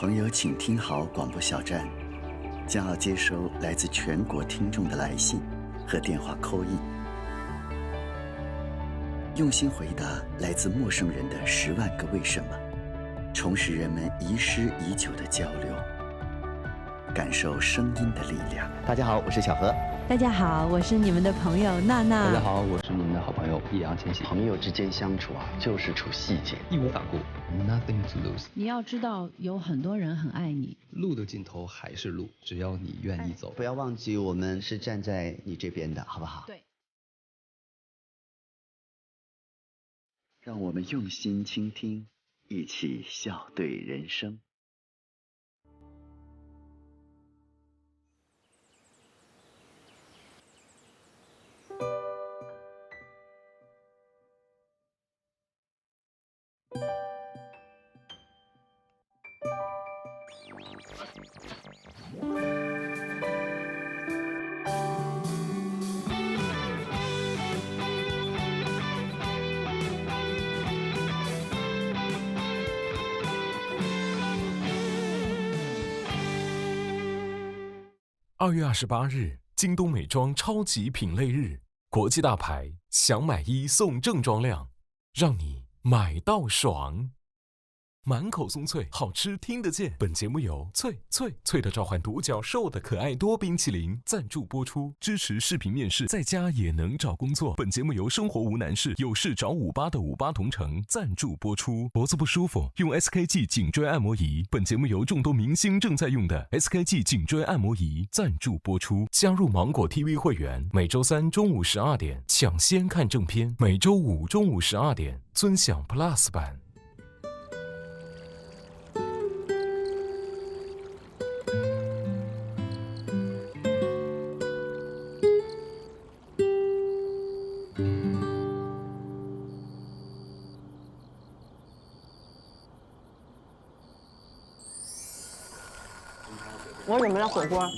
朋友，请听好广播小站，将要接收来自全国听众的来信和电话call in，用心回答来自陌生人的10万个为什么，重拾人们遗失已久的交流，感受声音的力量。大家好，我是小何。大家好，我是你们的朋友娜娜。大家好，我是你们的好朋友易烊千玺。朋友之间相处啊，就是处细节，义无反顾 ，nothing to lose。你要知道，有很多人很爱你。路的尽头还是路，只要你愿意走。不要忘记，我们是站在你这边的，好不好？对。让我们用心倾听，一起笑对人生。2月28日，京东美妆超级品类日，国际大牌想买1送正装量，让你买到爽。满口松脆，好吃听得见。本节目由脆的召唤独角兽的可爱多冰淇淋赞助播出，支持视频面试，在家也能找工作。本节目由生活无难事，有事找58的58同城赞助播出。脖子不舒服，用 SKG 颈椎按摩仪。本节目由众多明星正在用的 SKG 颈椎按摩仪赞助播出。加入芒果 TV 会员，每周3中午12点抢先看正片，每周5中午12点尊享 Plus 版。我准备了火锅。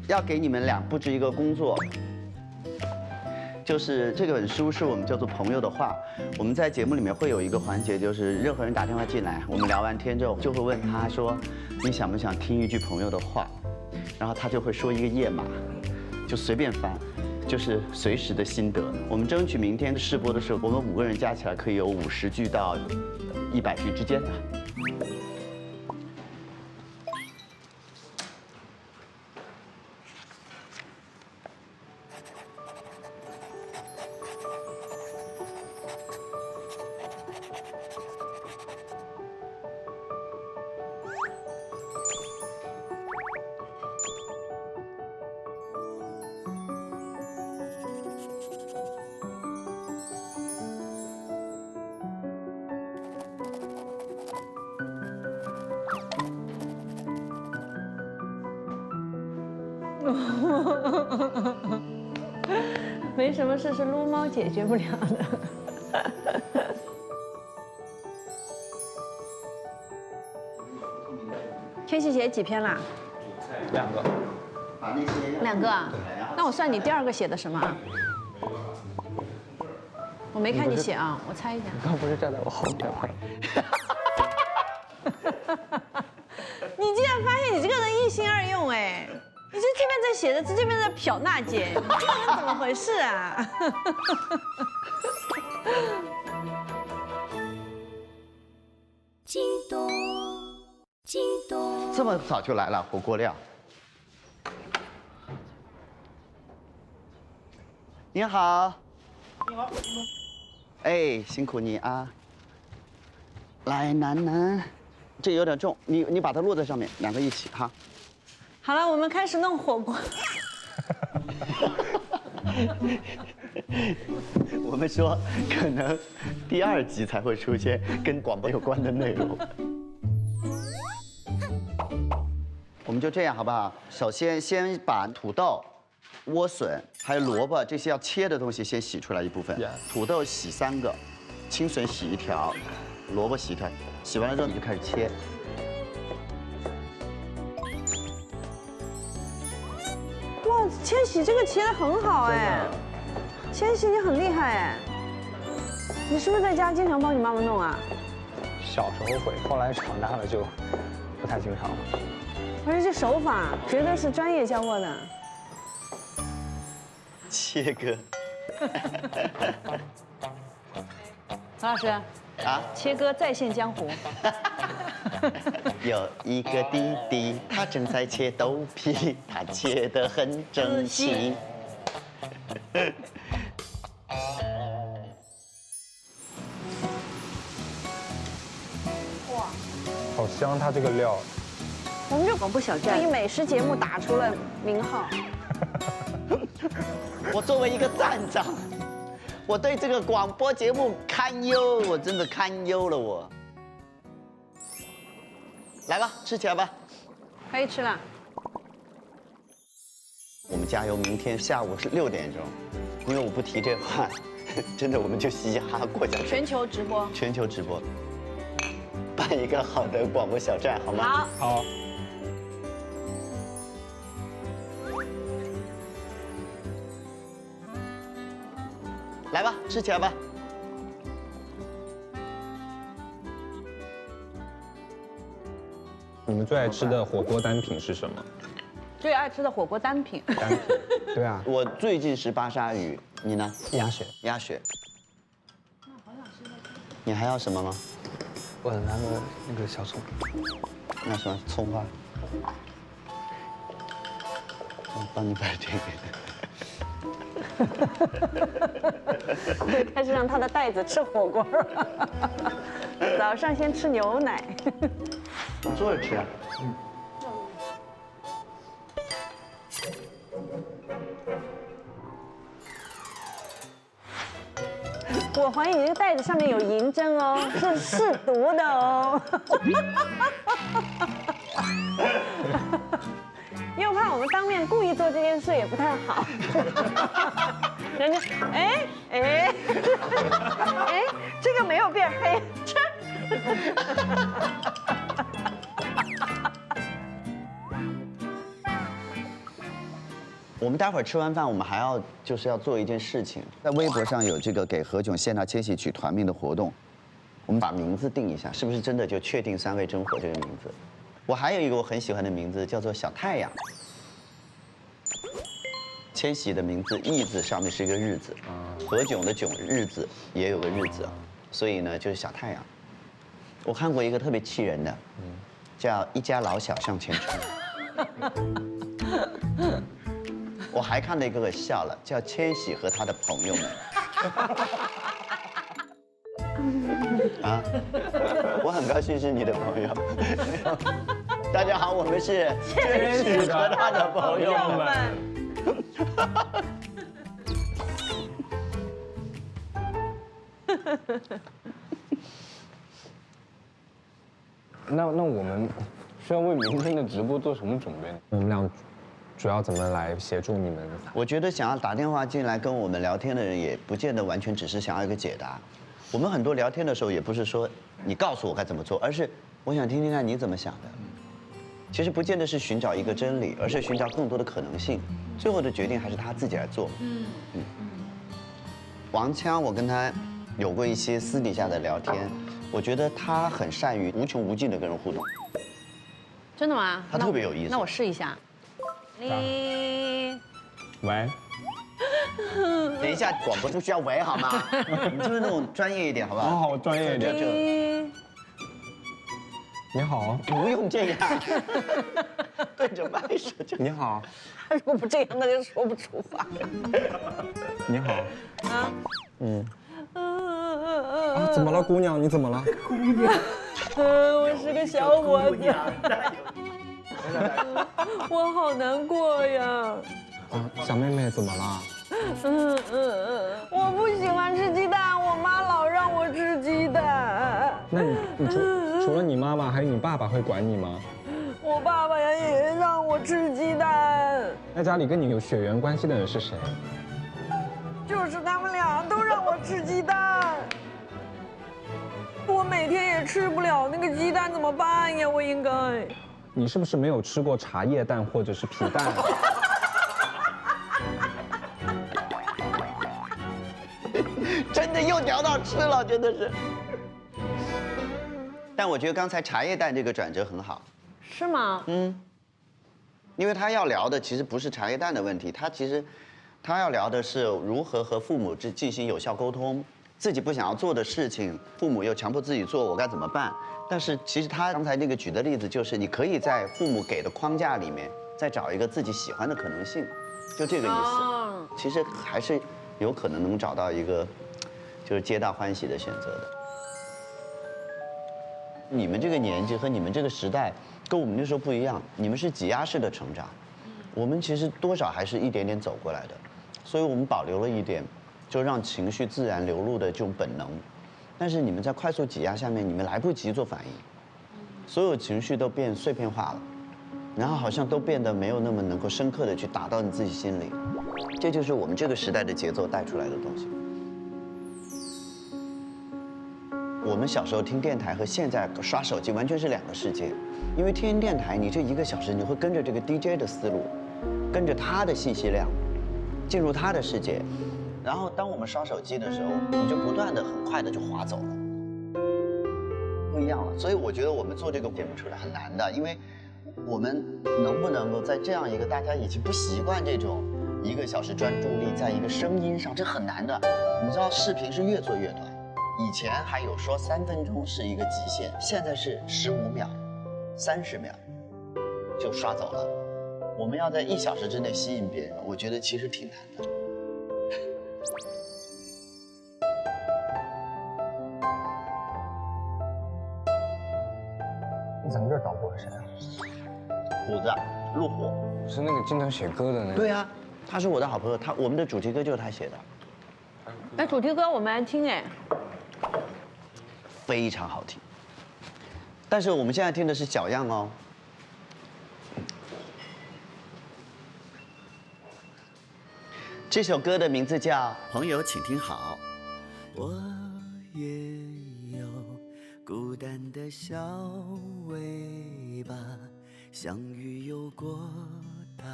要给你们俩布置一个工作，就是这本书是我们叫做《朋友的话》。我们在节目里面会有一个环节，就是任何人打电话进来，我们聊完天之后就会问他说：“你想不想听一句朋友的话？”然后他就会说一个页码，就随便翻。就是随时的心得。我们争取明天试播的时候，我们5个人加起来可以有50句到100句之间的。没什么事是撸猫解决不了的。千玺写几篇啦2个。？2个啊？那我算你第2个写的什么啊？我没看你写啊，我猜一下。你刚不是站在我后面吗？你竟然发现你这个人一心二用哎！你这边在写着，这边在瞟娜姐，你这个人怎么回事啊？京东，京东。这么早就来了，火锅料。你好。你好。哎，辛苦你啊。来，楠楠，这有点重，你把它落在上面，2个一起哈。好了，我们开始弄火锅。我们说，可能第2集才会出现跟广播有关的内容。我们就这样好不好？首先，先把土豆、莴笋还有萝卜这些要切的东西先洗出来一部分。土豆洗3个，青笋洗1条，萝卜洗1条。洗完了之后你就开始切。哇千玺这个切的很好哎，千玺你很厉害哎，你是不是在家经常帮你妈妈弄啊？小时候会，后来长大了就不太经常了。而且这手法绝对是专业教过的。切割曹老师啊，切割再现江湖。有一个弟弟，他正在切豆皮，他切得很整齐。好香，它这个料。我们就广播小站以美食节目打出了名号。我作为一个站长，我对这个广播节目堪忧，我真的堪忧了我。来吧，吃起来吧。可以吃了。我们加油，明天下午是6点钟，因为我不提这话，真的我们就嘻哈过下去。全球直播。全球直播，办一个好的广播小站好吗？好。好。来吧，吃起来吧。你们最爱吃的火锅单品是什么？最爱吃的火锅单品。单品？对啊，我最近是巴沙鱼，你呢？鸭血。鸭血。你还要什么吗？我拿个那个小葱。那什么葱花？我帮你把这个。开始让他的袋子吃火锅了。早上先吃牛奶。你坐着吃啊。我怀疑你这个袋子上面有银针哦，是试毒的哦。又怕我们当面故意做这件事也不太好。人家哎，这个没有变黑，吃。我们待会儿吃完饭，我们还要要做一件事情，在微博上有这个给何炅献纳千玺取团名的活动，我们把名字定一下，是不是真的就确定3位真火这个名字？我还有一个我很喜欢的名字，叫做小太阳。千玺的名字义字上面是一个日字，何炅的炅日字也有个日字，所以呢就是小太阳。我看过一个特别气人的，叫一家老小向前冲。我还看到一个笑了，叫千玺和他的朋友们。啊，我很高兴是你的朋友。大家好，我们是千玺和他的朋友们。那我们需要为明天的直播做什么准备呢？我们俩主要怎么来协助你们？我觉得想要打电话进来跟我们聊天的人，也不见得完全只是想要一个解答。我们很多聊天的时候，也不是说你告诉我该怎么做，而是我想听听看你怎么想的。其实不见得是寻找一个真理，而是寻找更多的可能性。最后的决定还是他自己来做。王锵，我跟他有过一些私底下的聊天，我觉得他很善于无穷无尽的跟人互动。真的吗？他特别有意思。那我试一下。喂。等一下，广播不需要喂好吗？你就是那种专业一点，好不好？好，专业一点。你好。不用这样，对着麦说就。你好。他如果不这样，那就说不出话。你好。啊。啊，怎么了，姑娘？你怎么了？姑娘。我是个小伙子。我好难过呀。啊，小妹妹怎么了？我不喜欢吃鸡蛋，我妈老让我吃鸡蛋。那你除了你妈妈，还有你爸爸会管你吗？我爸爸也让我吃鸡蛋。那家里跟你有血缘关系的人是谁？就是他们俩都让我吃鸡蛋。我每天也吃不了那个鸡蛋，怎么办呀？我应该。你是不是没有吃过茶叶蛋或者是皮蛋？聊到吃了，真的是。但我觉得刚才茶叶蛋这个转折很好。是吗？嗯。因为他要聊的其实不是茶叶蛋的问题，他要聊的是如何和父母进行有效沟通，自己不想要做的事情，父母又强迫自己做，我该怎么办？但是其实他刚才那个举的例子就是，你可以在父母给的框架里面再找一个自己喜欢的可能性，就这个意思。其实还是有可能能找到一个就是皆大欢喜的选择的。你们这个年纪和你们这个时代跟我们那时候不一样，你们是挤压式的成长，我们其实多少还是一点点走过来的，所以我们保留了一点，就让情绪自然流露的这种本能。但是你们在快速挤压下面，你们来不及做反应，所有情绪都变碎片化了，然后好像都变得没有那么能够深刻的去打到你自己心里，这就是我们这个时代的节奏带出来的东西。我们小时候听电台和现在刷手机完全是两个世界，因为听电台你这1个小时你会跟着这个 DJ 的思路，跟着他的信息量，进入他的世界，然后当我们刷手机的时候，你就不断的很快的就划走了，不一样了。所以我觉得我们做这个节目出来很难的，因为我们能不能够在这样一个大家已经不习惯这种1个小时专注力在一个声音上，这很难的。你知道视频是越做越短。以前还有说3分钟是一个极限，现在是15秒、30秒就刷走了。我们要在1小时之内吸引别人，我觉得其实挺难的。咱们这儿导播是谁啊？虎子，路虎，是那个经常写歌的那个。对啊，他是我的好朋友，我们的主题歌就是他写的。哎，主题歌我们爱听哎。非常好听，但是我们现在听的是小样哦。这首歌的名字叫《朋友，请听好》。我也有孤单的小尾巴，像鱼游过大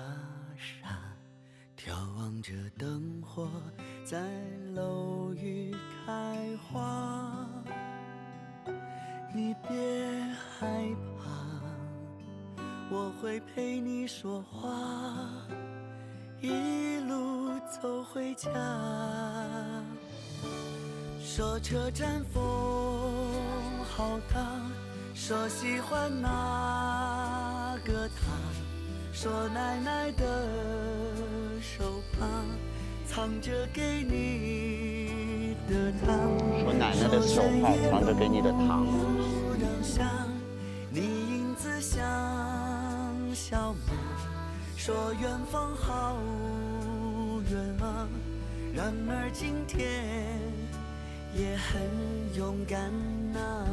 沙，眺望着灯火在楼宇开花。你别害怕，我会陪你说话，一路走回家。说车站风好大，说喜欢哪个他，说奶奶的手帕藏着给你的糖，说奶奶的手帕藏着给你的糖。你影子像小马，说远方好远啊，然而今天也很勇敢啊。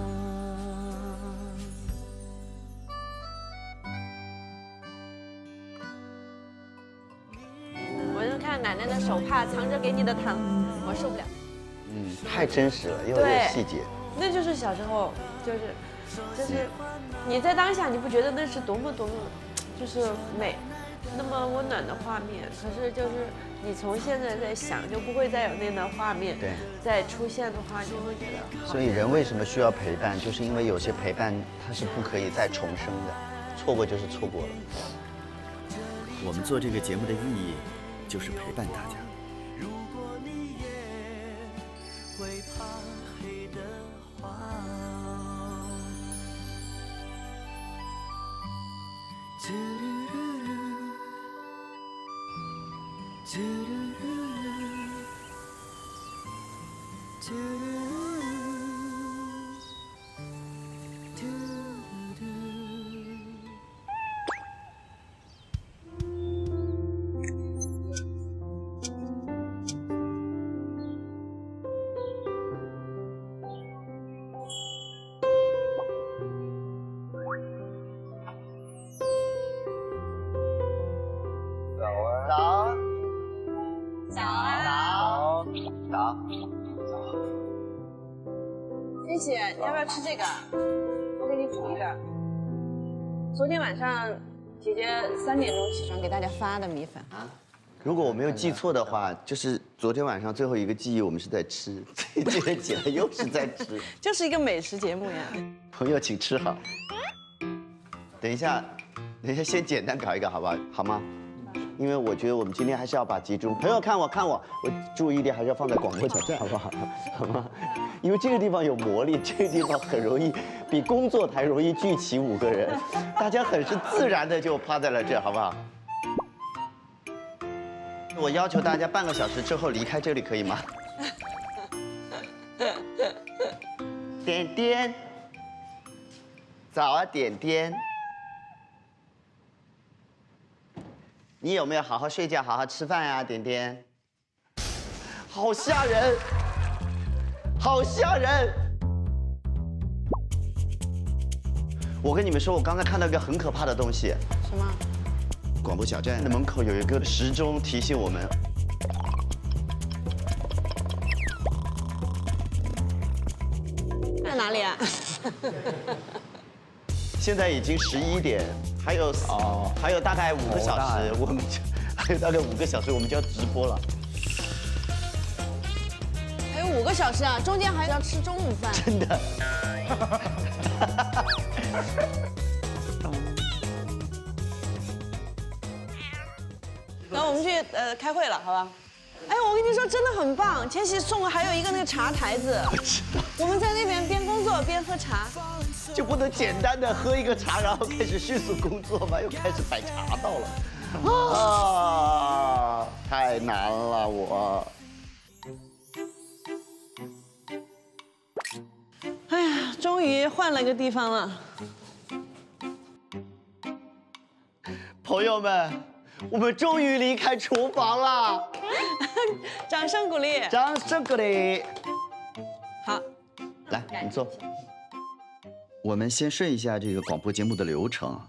我就看奶奶的手帕藏着给你的糖，我受不了。太真实了，又有细节。那就是小时候，就是你在当下你不觉得那是多么就是美，那么温暖的画面。可是就是你从现在在想，就不会再有那样的画面再出现的话，你就会觉得。所以人为什么需要陪伴，就是因为有些陪伴它是不可以再重生的，错过就是错过了。我们做这个节目的意义就是陪伴大家。如果你也会怕黑的话，嘟噜噜噜，嘟噜噜噜，嘟噜噜噜，嘟噜噜。谢谢，你要不要吃这个？我给你煮一个。昨天晚上姐姐3点钟起床给大家发的米粉啊，如果我没有记错的话，就是昨天晚上最后一个记忆，我们是在吃，今天起来又是在吃。就是一个美食节目呀。朋友，请吃好。等一下，先简单搞一个，好不好？好吗？因为我觉得我们今天还是要把集中。朋友看我，我注意力还是要放在广播小站，好不好？好吗？因为这个地方有魔力，这个地方很容易比工作台容易聚齐5个人，大家很是自然的就趴在了这，好不好？我要求大家半个小时之后离开这里，可以吗？点点，早啊，点点。你有没有好好睡觉、好好吃饭呀，点点？好吓人，好吓人！我跟你们说，我刚才看到一个很可怕的东西。什么？广播小站的门口有一个时钟提醒我们。在哪里啊？现在已经11点，还有大概5个小时，我们就还有大概5个小时，我们就要直播了。还有5个小时啊，中间还要吃中午饭。真的。然后我们去开会了，好吧？哎，我跟你说，真的很棒。千玺送了还有一个那个茶台子，我们在那边边工作边喝茶。就不能简单的喝一个茶，然后开始迅速工作吗？又开始摆茶道了，啊，太难了我。哎呀，终于换了个地方了。朋友们，我们终于离开厨房了，掌声鼓励，掌声鼓励。好，来，你坐。我们先顺一下这个广播节目的流程。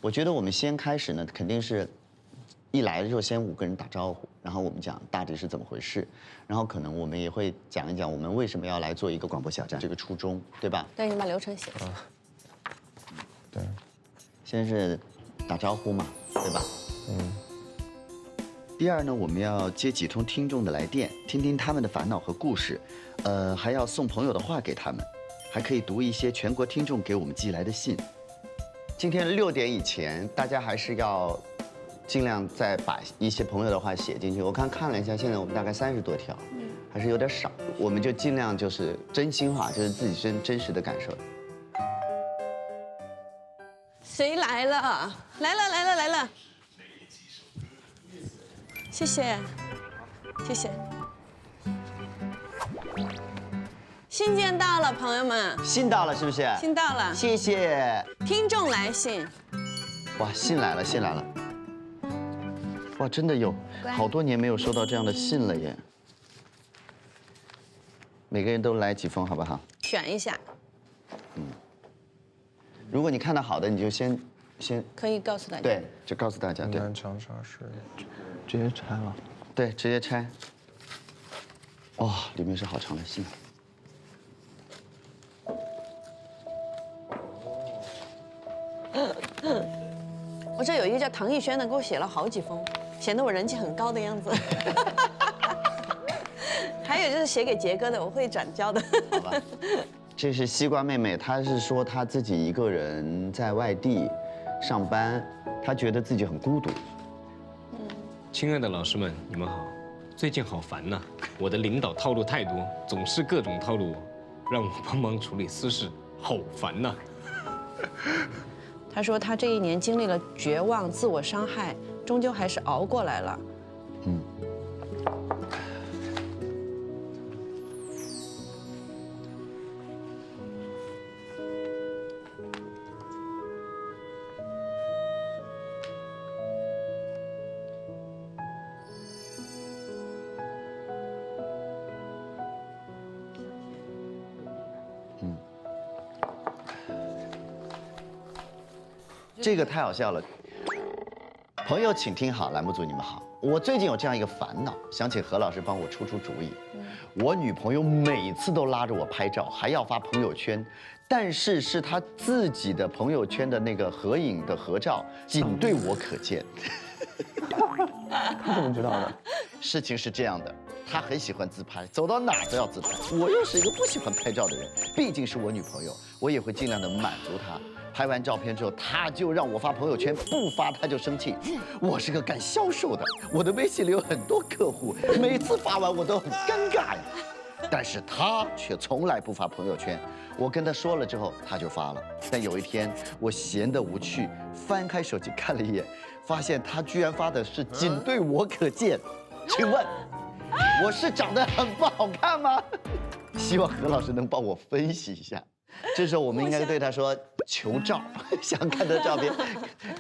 我觉得我们先开始呢，肯定是一来的时候先5个人打招呼，然后我们讲大致是怎么回事，然后可能我们也会讲一讲我们为什么要来做一个广播小站这个初衷，对吧？对，你把流程写上。对，先是打招呼嘛，对吧？第二呢，我们要接几通听众的来电，听听他们的烦恼和故事，还要送朋友的话给他们。还可以读一些全国听众给我们寄来的信。今天6点以前，大家还是要尽量再把一些朋友的话写进去。我看了一下，现在我们大概30多条，还是有点少。我们就尽量就是真心话，就是自己真实的感受。谁来了？来了！谢谢。信件到了，朋友们。信到了是不是？信到了，谢谢。听众来信。哇，信来了。哇，真的有好多年没有收到这样的信了耶。每个人都来几封，好不好？选一下。如果你看到好的，你就先可以告诉大家。对，就告诉大家。对。长沙是直接拆了。对，直接拆。哇，里面是好长的信。我这有一个叫唐艺轩的，给我写了好几封，显得我人气很高的样子。还有就是写给杰哥的，我会转交的。好吧，这是西瓜妹妹，她是说她自己一个人在外地上班，她觉得自己很孤独。亲爱的老师们，你们好，最近好烦呐，我的领导套路太多，总是各种套路我，让我帮忙处理私事，好烦呐。他说他这1年经历了绝望、自我伤害，终究还是熬过来了。这个太好笑了。朋友，请听好，栏目组你们好。我最近有这样一个烦恼，想请何老师帮我出主意。我女朋友每次都拉着我拍照，还要发朋友圈，但是她自己的朋友圈的那个合影的合照，仅对我可见。他怎么知道的？事情是这样的，他很喜欢自拍，走到哪儿都要自拍。我又是一个不喜欢拍照的人，毕竟是我女朋友，我也会尽量的满足她。拍完照片之后，他就让我发朋友圈，不发他就生气。我是个干销售的，我的微信里有很多客户，每次发完我都很尴尬呀。但是他却从来不发朋友圈，我跟他说了之后，他就发了。但有一天我闲得无趣，翻开手机看了一眼，发现他居然发的是仅对我可见。请问，我是长得很不好看吗？希望何老师能帮我分析一下。这时候我们应该对他说求照，想看的照片，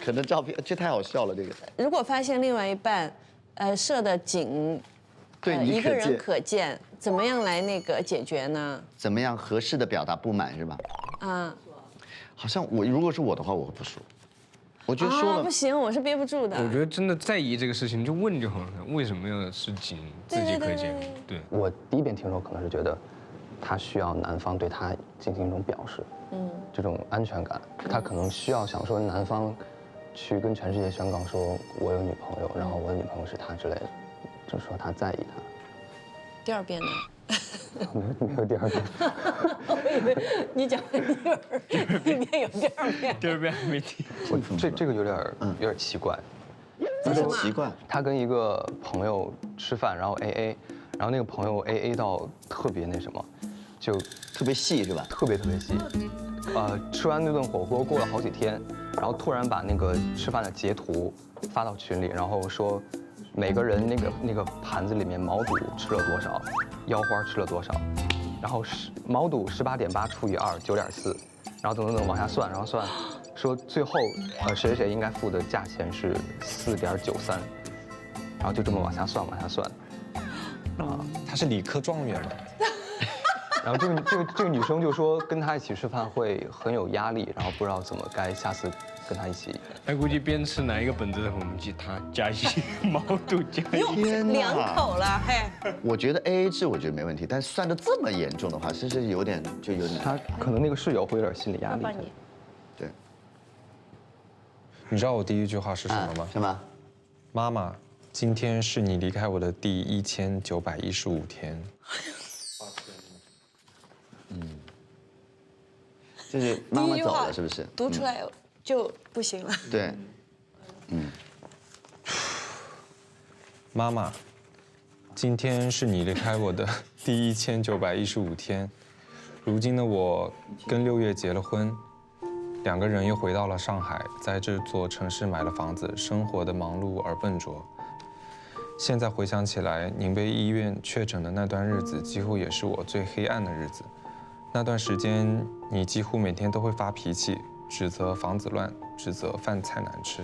可能照片这太好笑了。这个如果发现另外一半，设的仅对你一个人可见，怎么样来那个解决呢？怎么样合适的表达不满是吧？啊，好像如果是我的话，我不说。我觉得说了不行，我是憋不住的。我觉得真的在意这个事情就问就好了，为什么要是仅自己可见？对，我第一遍听说可能是觉得，他需要男方对他进行一种表示，这种安全感，他可能需要想说男方去跟全世界宣告说我有女朋友，然后我的女朋友是他之类的，就说他在意他。第二遍呢？没有第二遍。我以为你讲的第二遍有第二遍。第二遍还没听。这个有点奇怪。有点奇怪。他跟一个朋友吃饭，然后 AA， 然后那个朋友 AA 到特别那什么，就特别细是吧？特别细。吃完那顿火锅过了好几天，然后突然把那个吃饭的截图发到群里，然后说每个人那个盘子里面毛肚吃了多少，腰花吃了多少，然后毛肚18.8除以2 9.4，然后等往下算，然后算说最后谁应该付的价钱是4.93，然后就这么往下算。他是理科状元嘛。然后这个女生就说跟他一起吃饭会很有压力，然后不知道怎么该下次跟他一起。估计边吃哪一个本子的我们记他加一毛肚加一。2口了嘿。我觉得 AA 制我觉得没问题，但算的这么严重的话，是有点。他可能那个室友会有点心理压力。对。你知道我第一句话是什么吗？什么？妈妈，今天是你离开我的第1915天。就是妈妈走了，是不是？读出来就不行了。对，妈妈，今天是你离开我的第1915天。如今的我跟6月结了婚，2个人又回到了上海，在这座城市买了房子，生活的忙碌而笨拙。现在回想起来，您被医院确诊的那段日子，几乎也是我最黑暗的日子。那段时间，你几乎每天都会发脾气，指责房子乱，指责饭菜难吃，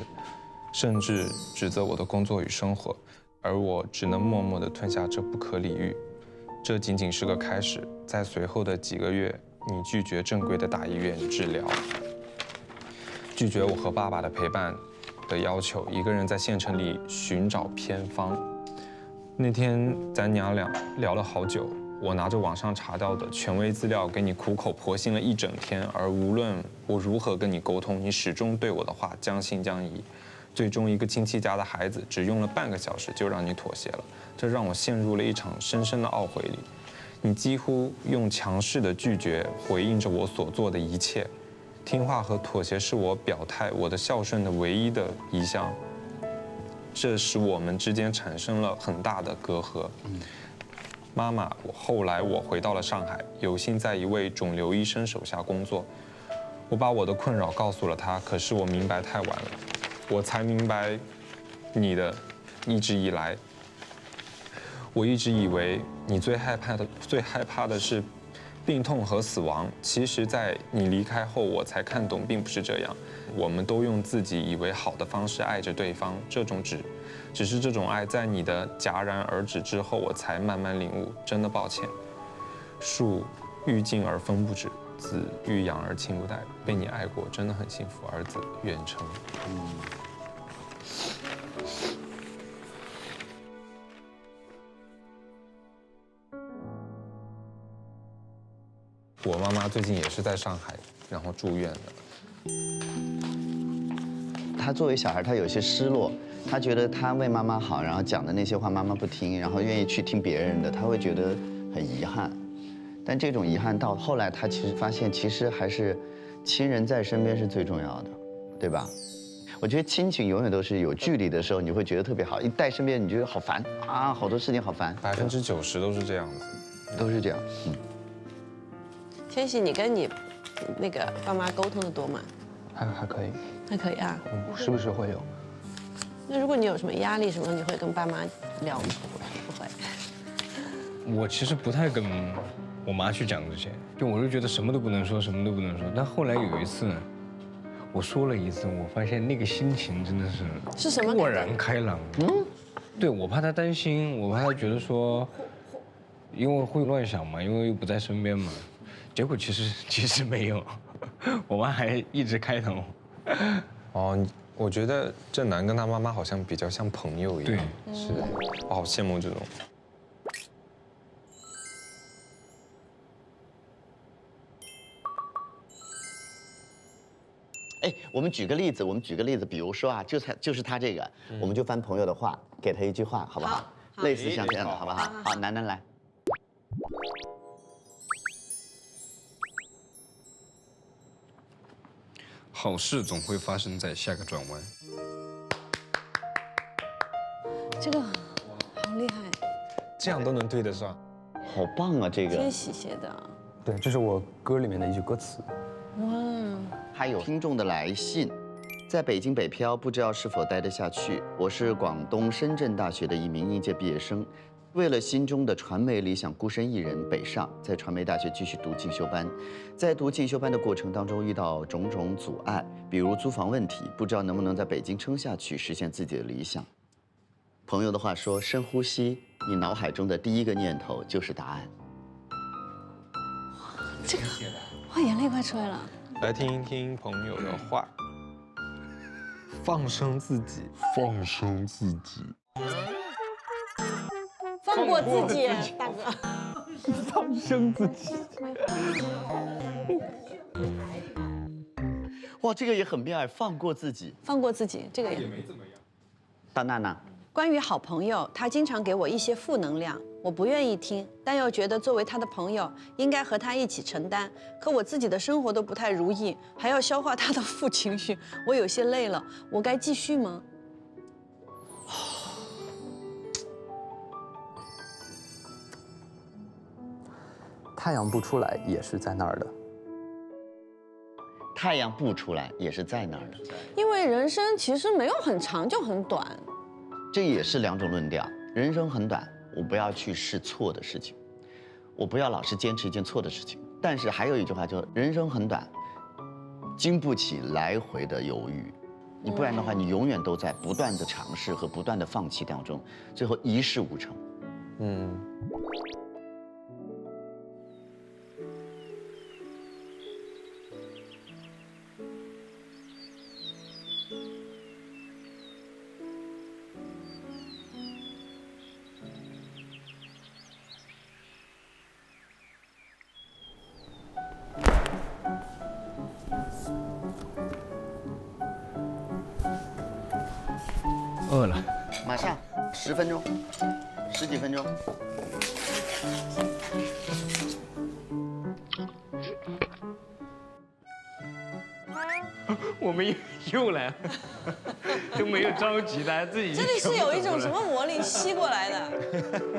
甚至指责我的工作与生活，而我只能默默地吞下这不可理喻。这仅仅是个开始，在随后的几个月，你拒绝正规的大医院治疗，拒绝我和爸爸的陪伴的要求，一个人在县城里寻找偏方。那天咱娘俩聊了好久。我拿着网上查到的权威资料给你苦口婆心了一整天，而无论我如何跟你沟通，你始终对我的话将信将疑。最终，一个亲戚家的孩子只用了半个小时就让你妥协了，这让我陷入了一场深深的懊悔里。你几乎用强势的拒绝回应着我所做的一切，听话和妥协是我表态我的孝顺的唯一的一项，这使我们之间产生了很大的隔阂。妈妈，后来我回到了上海，有幸在一位肿瘤医生手下工作。我把我的困扰告诉了他，可是我明白太晚了。我才明白，你的一直以来，我一直以为你最害怕的是病痛和死亡。其实，在你离开后，我才看懂，并不是这样。我们都用自己以为好的方式爱着对方，只是这种爱在你的戛然而止之后，我才慢慢领悟，真的抱歉。树欲静而风不止，子欲养而亲不待。被你爱过，真的很幸福。儿子远程。我妈妈最近也是在上海，然后住院的。他作为小孩，他有些失落，他觉得他为妈妈好，然后讲的那些话妈妈不听，然后愿意去听别人的，他会觉得很遗憾。但这种遗憾到后来，他其实发现，其实还是亲人在身边是最重要的，对吧？我觉得亲情永远都是有距离的时候，你会觉得特别好，一带身边你觉得好烦啊，好多事情好烦。90%都是这样子，都是这样。千玺，你跟你那个爸妈沟通的多吗？还可以，还可以啊，时不时会有。那如果你有什么压力什么，你会跟爸妈聊吗？不会。我其实不太跟我妈去讲这些，就我就觉得什么都不能说，什么都不能说。但后来有一次呢，我说了一次，我发现那个心情真的是什么？豁然开朗。对，我怕她担心，我怕她觉得说，因为会乱想嘛，因为又不在身边嘛。结果其实没有，我妈还一直开导。哦，我觉得郑楠跟他妈妈好像比较像朋友一样。对，是的，我好羡慕这种。哎，我们举个例子，比如说啊，就是他这个，我们就翻朋友的话，给他一句话，好不好？类似像这样的，好不好？好，楠楠来。好事总会发生在下个转弯。这个好厉害，这样都能对得上，好棒啊！这个千玺写的。对，这是我歌里面的一句歌词。哇！还有听众的来信，在北京北漂，不知道是否待得下去。我是广东深圳大学的一名应届毕业生，为了心中的传媒理想，孤身一人北上，在传媒大学继续读进修班。在读进修班的过程当中，遇到种种阻碍，比如租房问题，不知道能不能在北京撑下去，实现自己的理想。朋友的话说：深呼吸，你脑海中的第一个念头就是答案。这个，我眼泪快出来了。来听一听朋友的话，放生自己，放生自己，放过自己，大哥，放生自己。哇，这个也很妙，放过自己，放过自己，这个也没怎么样。到娜娜。关于好朋友，他经常给我一些负能量，我不愿意听，但又觉得作为他的朋友，应该和他一起承担。可我自己的生活都不太如意，还要消化他的负情绪，我有些累了。我该继续吗？太阳不出来也是在那儿的。太阳不出来也是在那儿的。因为人生其实没有很长，就很短。这也是两种论调。人生很短，我不要去试错的事情，我不要老是坚持一件错的事情。但是还有一句话，就是人生很短，经不起来回的犹豫。你不然的话，你永远都在不断的尝试和不断的放弃当中，最后一事无成。饿了，马上10分钟，10几分钟。我们又来了，都没有着急的，自己。这里是有一种什么魔力吸过来的？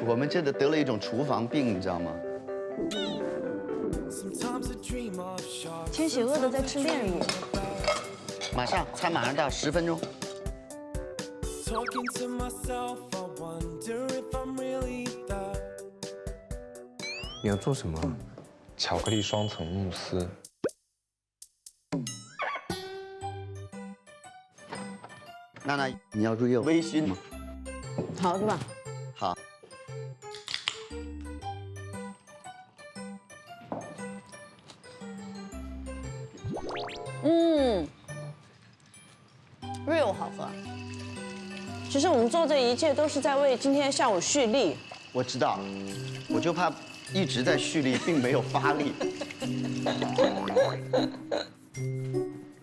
我们真的得了一种厨房病，你知道吗？千玺饿的在吃炼乳。马上，餐马上到，10分钟。你要做什么？巧克力双层慕斯。娜娜，你要注意微醺吗？好，是吧？好。real 好喝。其实我们做这一切都是在为今天下午蓄力。我知道，我就怕一直在蓄力，并没有发力。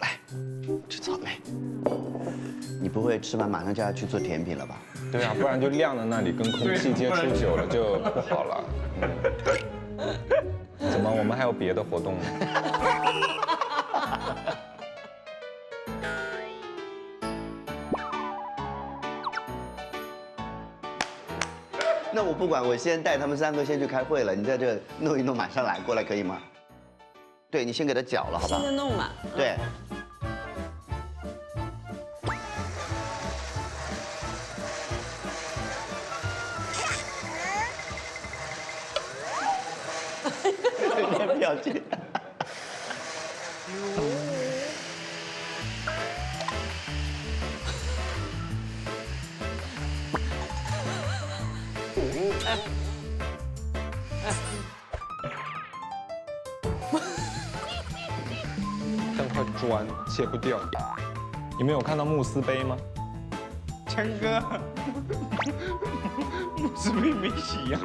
来，吃草莓。你不会吃完马上就要去做甜品了吧？对啊，不然就晾在那里，跟空气接触久了就不好了。怎么，我们还有别的活动吗？那我不管，我先带他们3个先去开会了，你在这弄一弄，马上来过来可以吗？对，你先给他搅了，好吧？现在弄嘛。对。这个表情。像块砖，切不掉。你们有看到慕斯杯吗？强哥，慕斯杯没洗呀。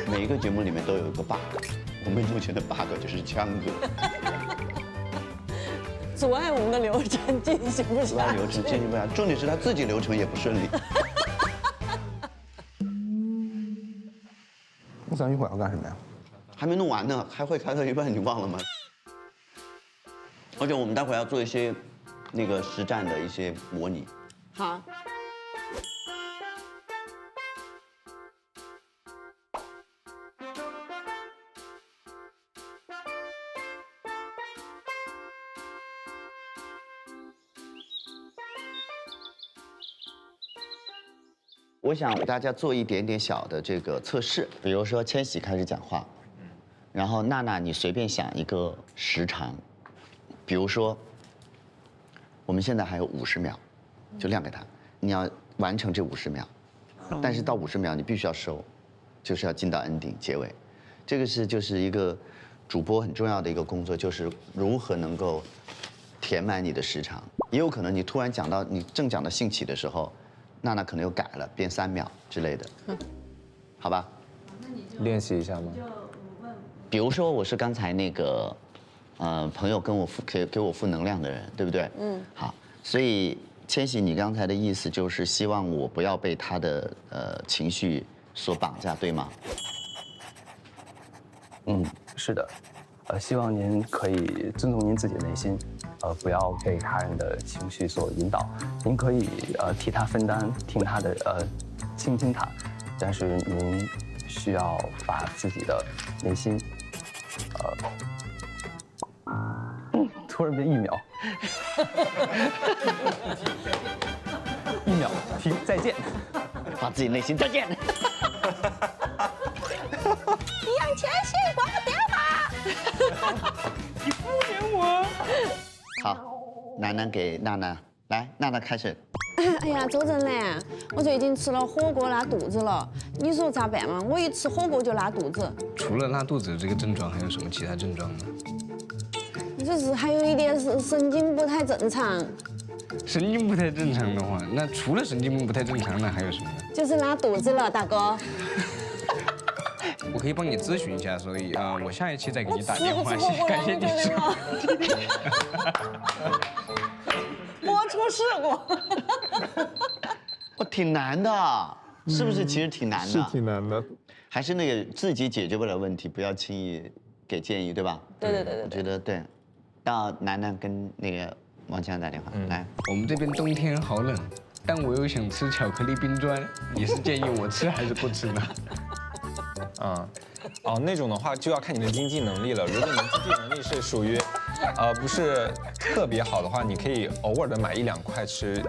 每一个节目里面都有一个 bug， 我们目前的 bug 就是强哥。阻碍我们的流程进行不下去。流程进行不下去，重点是他自己流程也不顺利。那咱一会儿要干什么呀？还没弄完呢，开会开到一半，你忘了吗？而且我们待会儿要做一些那个实战的一些模拟。好。我想大家做一点点小的这个测试，比如说千玺开始讲话，然后娜娜你随便想一个时长，比如说我们现在还有50秒，就亮给他，你要完成这50秒，但是到50秒你必须要收，就是要进到 ending 结尾，这个就是一个主播很重要的一个工作，就是如何能够填满你的时长，也有可能你突然讲到你正讲到兴起的时候。娜娜可能又改了，变3秒之类的，好吧？练习一下吗？比如说我是刚才那个，朋友跟我给我负能量的人，对不对？好，所以千玺，你刚才的意思就是希望我不要被他的情绪所绑架，对吗？是的，希望您可以尊重您自己的内心。不要被他人的情绪所引导，您可以替他分担，听他的倾听他，但是您需要把自己的内心，突然变1秒，1秒停，再见，把自己内心再见。杨千玺挂电话。你敷衍我。好，楠楠给娜娜来，娜娜开始。哎呀，周正南，我最近吃了火锅拉肚子了，你说咋办嘛？我一吃火锅就拉肚子。除了拉肚子这个症状，还有什么其他症状呢？就是还有一点是神经不太正常。神经不太正常的话，那除了神经不太正常，那还有什么呢？就是拉肚子了，大哥。我可以帮你咨询一下，所以我下一期再给你打电话，感谢你。播出事故。我挺难的，是不是？其实挺难的。是挺难的。还是那个自己解决不了问题，不要轻易给建议，对吧？对。我觉得对。到楠楠跟那个王强打电话来。我们这边冬天好冷，但我又想吃巧克力冰砖，你是建议我吃还是不吃呢？那种的话就要看你的经济能力了。如果你的经济能力是属于，不是特别好的话，你可以偶尔的买1-2块吃，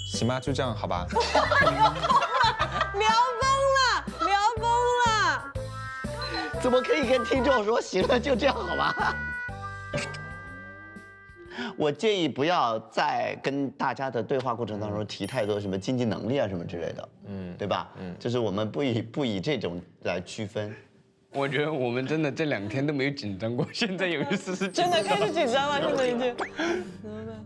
行吧，就这样，好吧。聊疯了！怎么可以跟听众说行了就这样好吧？我建议不要在跟大家的对话过程当中提太多什么经济能力啊什么之类的，对吧？就是我们不以这种来区分。我觉得我们真的这2天都没有紧张过，现在有一丝是真的开始紧张了，现在已经。怎么办？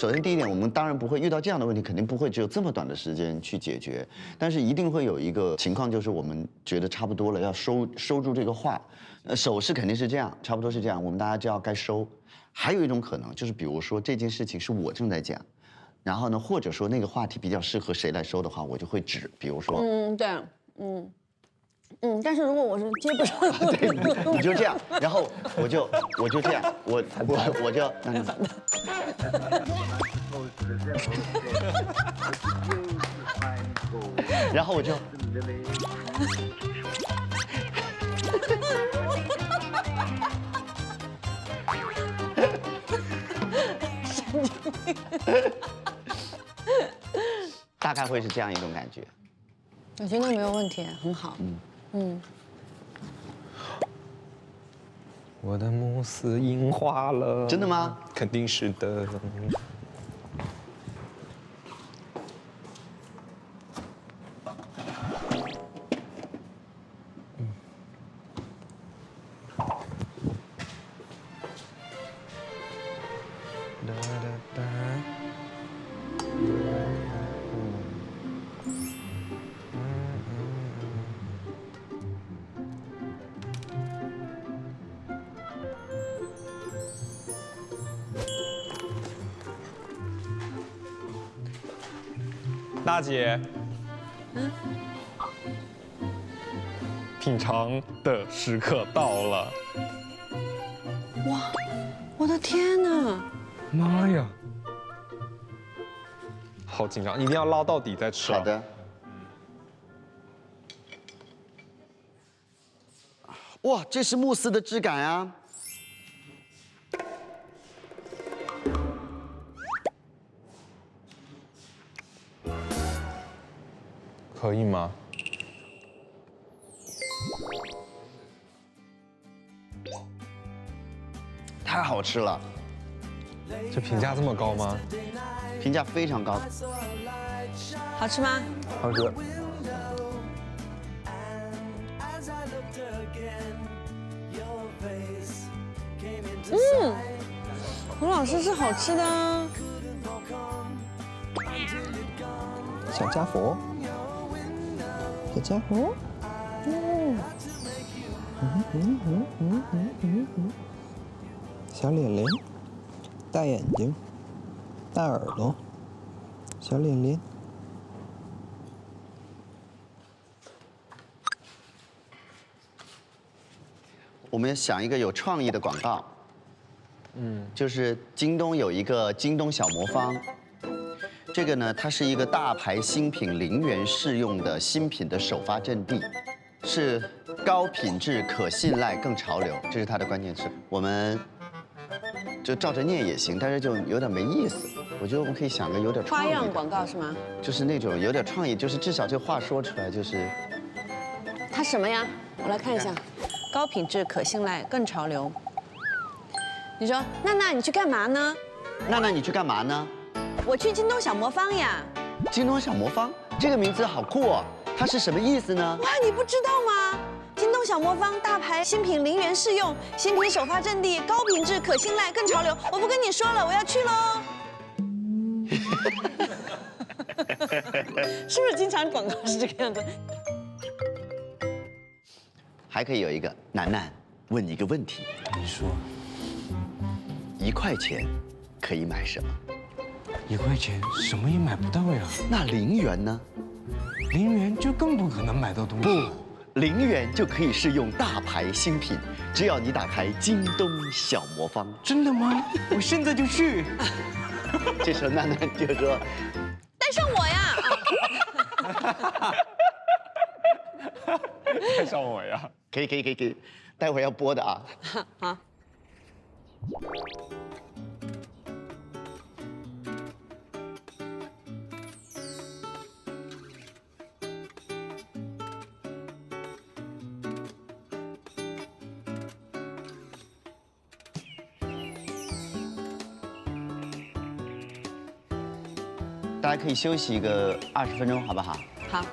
首先第一点，我们当然不会遇到这样的问题，肯定不会只有这么短的时间去解决，但是一定会有一个情况，就是我们觉得差不多了，要收住这个话，手势肯定是这样，差不多是这样，我们大家就要该收。还有一种可能就是，比如说这件事情是我正在讲，然后呢，或者说那个话题比较适合谁来收的话，我就会指，比如说，对，但是如果我是接不上，对，你就这样，然后我就这样，我就，然后我就，大概会是这样一种感觉。我觉得没有问题，很好。我的慕斯樱花了。真的吗？肯定是的。大姐，品尝的时刻到了。哇，我的天哪！妈呀，好紧张，一定要捞到底再吃。好的。哇，这是慕斯的质感啊！可以吗？太好吃了，这评价这么高吗？评价非常高。好吃吗？好吃。胡老师是好吃的啊。小家伙，小家伙，小脸脸，大眼睛，大耳朵，小脸脸。我们想一个有创意的广告，就是京东有一个京东小魔方。这个呢，它是一个大牌新品0元试用的新品的首发阵地，是高品质、可信赖、更潮流，这是它的关键词。我们就照着念也行，但是就有点没意思。我觉得我们可以想个有点创意的花样广告是吗？就是那种有点创意，就是至少这话说出来就是。它什么呀？我来看一下，高品质、可信赖、更潮流。你说，娜娜你去干嘛呢？娜娜你去干嘛呢？我去京东小魔方呀。京东小魔方这个名字好酷哦，它是什么意思呢？哇，你不知道吗？京东小魔方大牌新品0元试用，新品首发阵地，高品质、可信赖、更潮流。我不跟你说了，我要去喽。是不是经常广告是这个样子？还可以有一个，楠楠问你一个问题，你说，1块钱可以买什么？1块钱什么也买不到呀。那0元呢？0元就更不可能买到东西。不，0元就可以试用大牌新品，只要你打开京东小魔方。真的吗？我现在就去。这时候楠楠就说：“带上我呀！”带上我呀！可以，待会儿要播的啊。好。大家可以休息一个20分钟，好不好？好。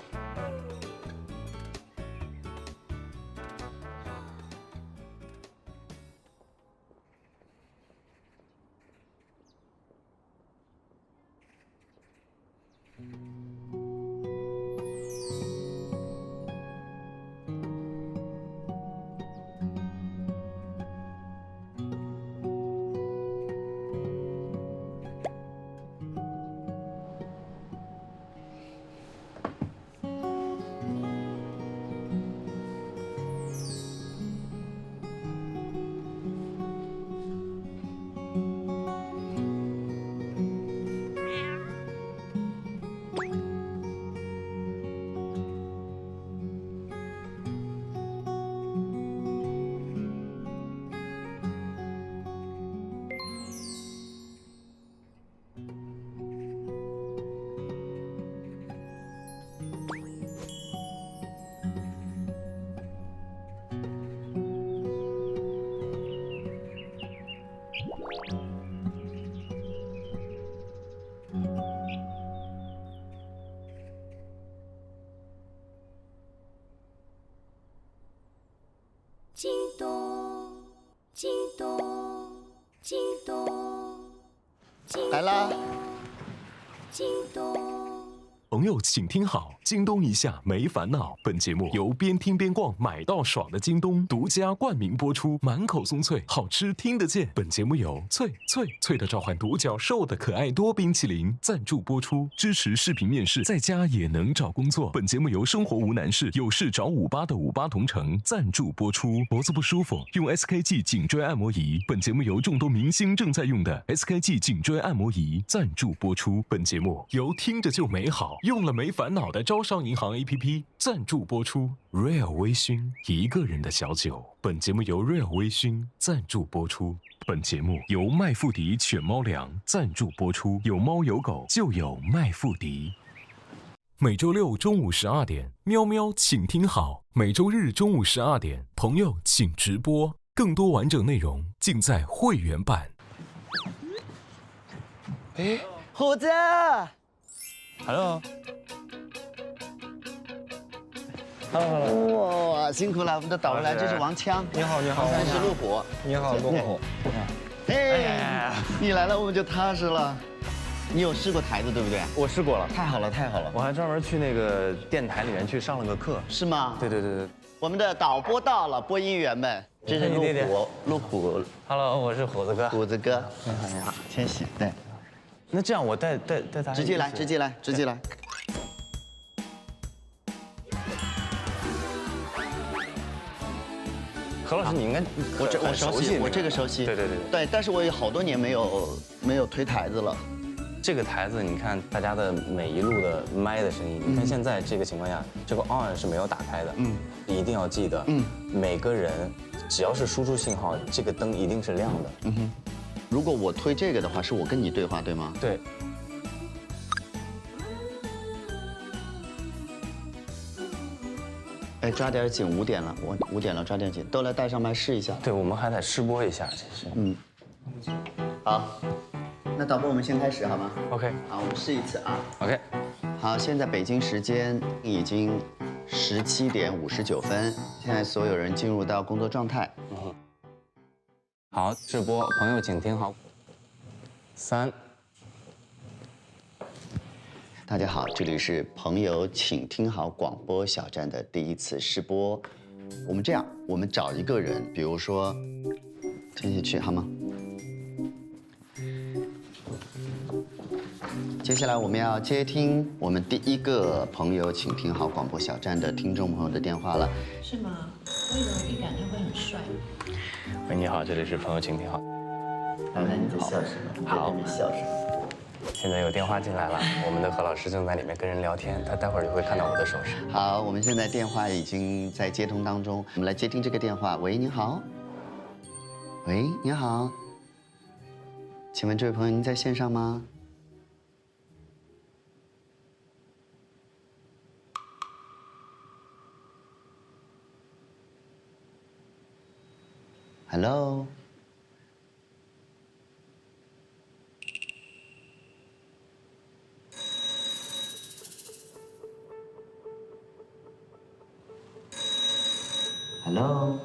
京东，京东，京东，来啦！京东。朋友，请听好，京东一下没烦恼。本节目由边听边逛买到爽的京东独家冠名播出，满口松脆，好吃听得见。本节目由脆的召唤独角兽的可爱多冰淇淋赞助播出，支持视频面试，在家也能找工作。本节目由生活无难事，有事找58的58同城赞助播出。脖子不舒服，用 SKG 颈椎按摩仪。本节目由众多明星正在用的 SKG 颈椎按摩仪赞助播出。本节目由听着就美好，用了没烦恼的招商银行 APP 赞助播出。Real 微醺，一个人的小酒。本节目由 Real 微醺赞助播出。本节目由麦富迪犬猫粮赞助播出。有猫有狗就有麦富迪。每周六中午12点，喵喵请听好。每周日中午12点，朋友请直播。更多完整内容尽在会员版。哎，虎子 ，Hello， 哇，辛苦了，我们的导游来，这是王枪，你好，你好，这是路虎，你好，路虎，哎，你来了我们就踏实了。你有试过台子对不对？我试过了，太好了，太好了，我还专门去那个电台里面去上了个课，是吗？对对对对，我们的导播到了，播音员们，这是路虎 ，Hello， 我是虎子哥，虎子哥，你好你好，千玺，对，那这样我带他直接来，直接来，直接来。何老师，你应该我熟悉，我这个熟悉。对对对对，但是我有好多年没有推台子了。这个台子，你看大家的每一路的麦的声音，你看现在这个情况下，这个 on 是没有打开的。你一定要记得，每个人只要是输出信号，这个灯一定是亮的。如果我推这个的话，是我跟你对话，对吗？对。哎，抓点紧，5点了，我5点了，抓点紧，都来带上麦试一下。对，我们还得试播一下，其实。好，那导播我们先开始好吗 ？OK。好，我们试一次啊。OK。好，现在北京时间已经17点59分，现在所有人进入到工作状态。好，直播，朋友请听好。3。大家好，这里是朋友请听好广播小站的第一次试播。我们这样，我们找一个人，比如说陈喜去好吗？接下来我们要接听我们第一个朋友请听好广播小站的听众朋友的电话了。是吗？我有预感他会很帅。喂，你好，这里是朋友请听好。看看你在笑什么？好，你笑什么？现在有电话进来了，我们的何老师正在里面跟人聊天，他待会儿就会看到我的手势。好，我们现在电话已经在接通当中，我们来接听这个电话。喂，你好。喂，你好。请问这位朋友您在线上吗？Hello。Hello，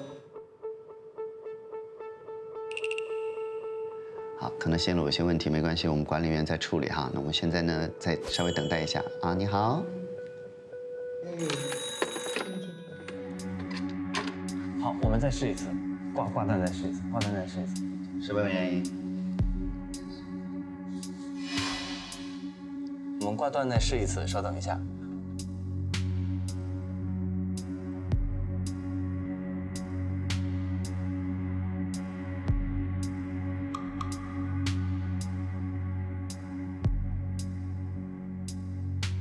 好，可能线路有些问题，没关系，我们管理员在处理哈。那我们现在呢，再稍微等待一下啊。你好，好，我们再试一次，挂断再试一次，挂断再试一次。什么原因？我们挂断再试一次，稍等一下。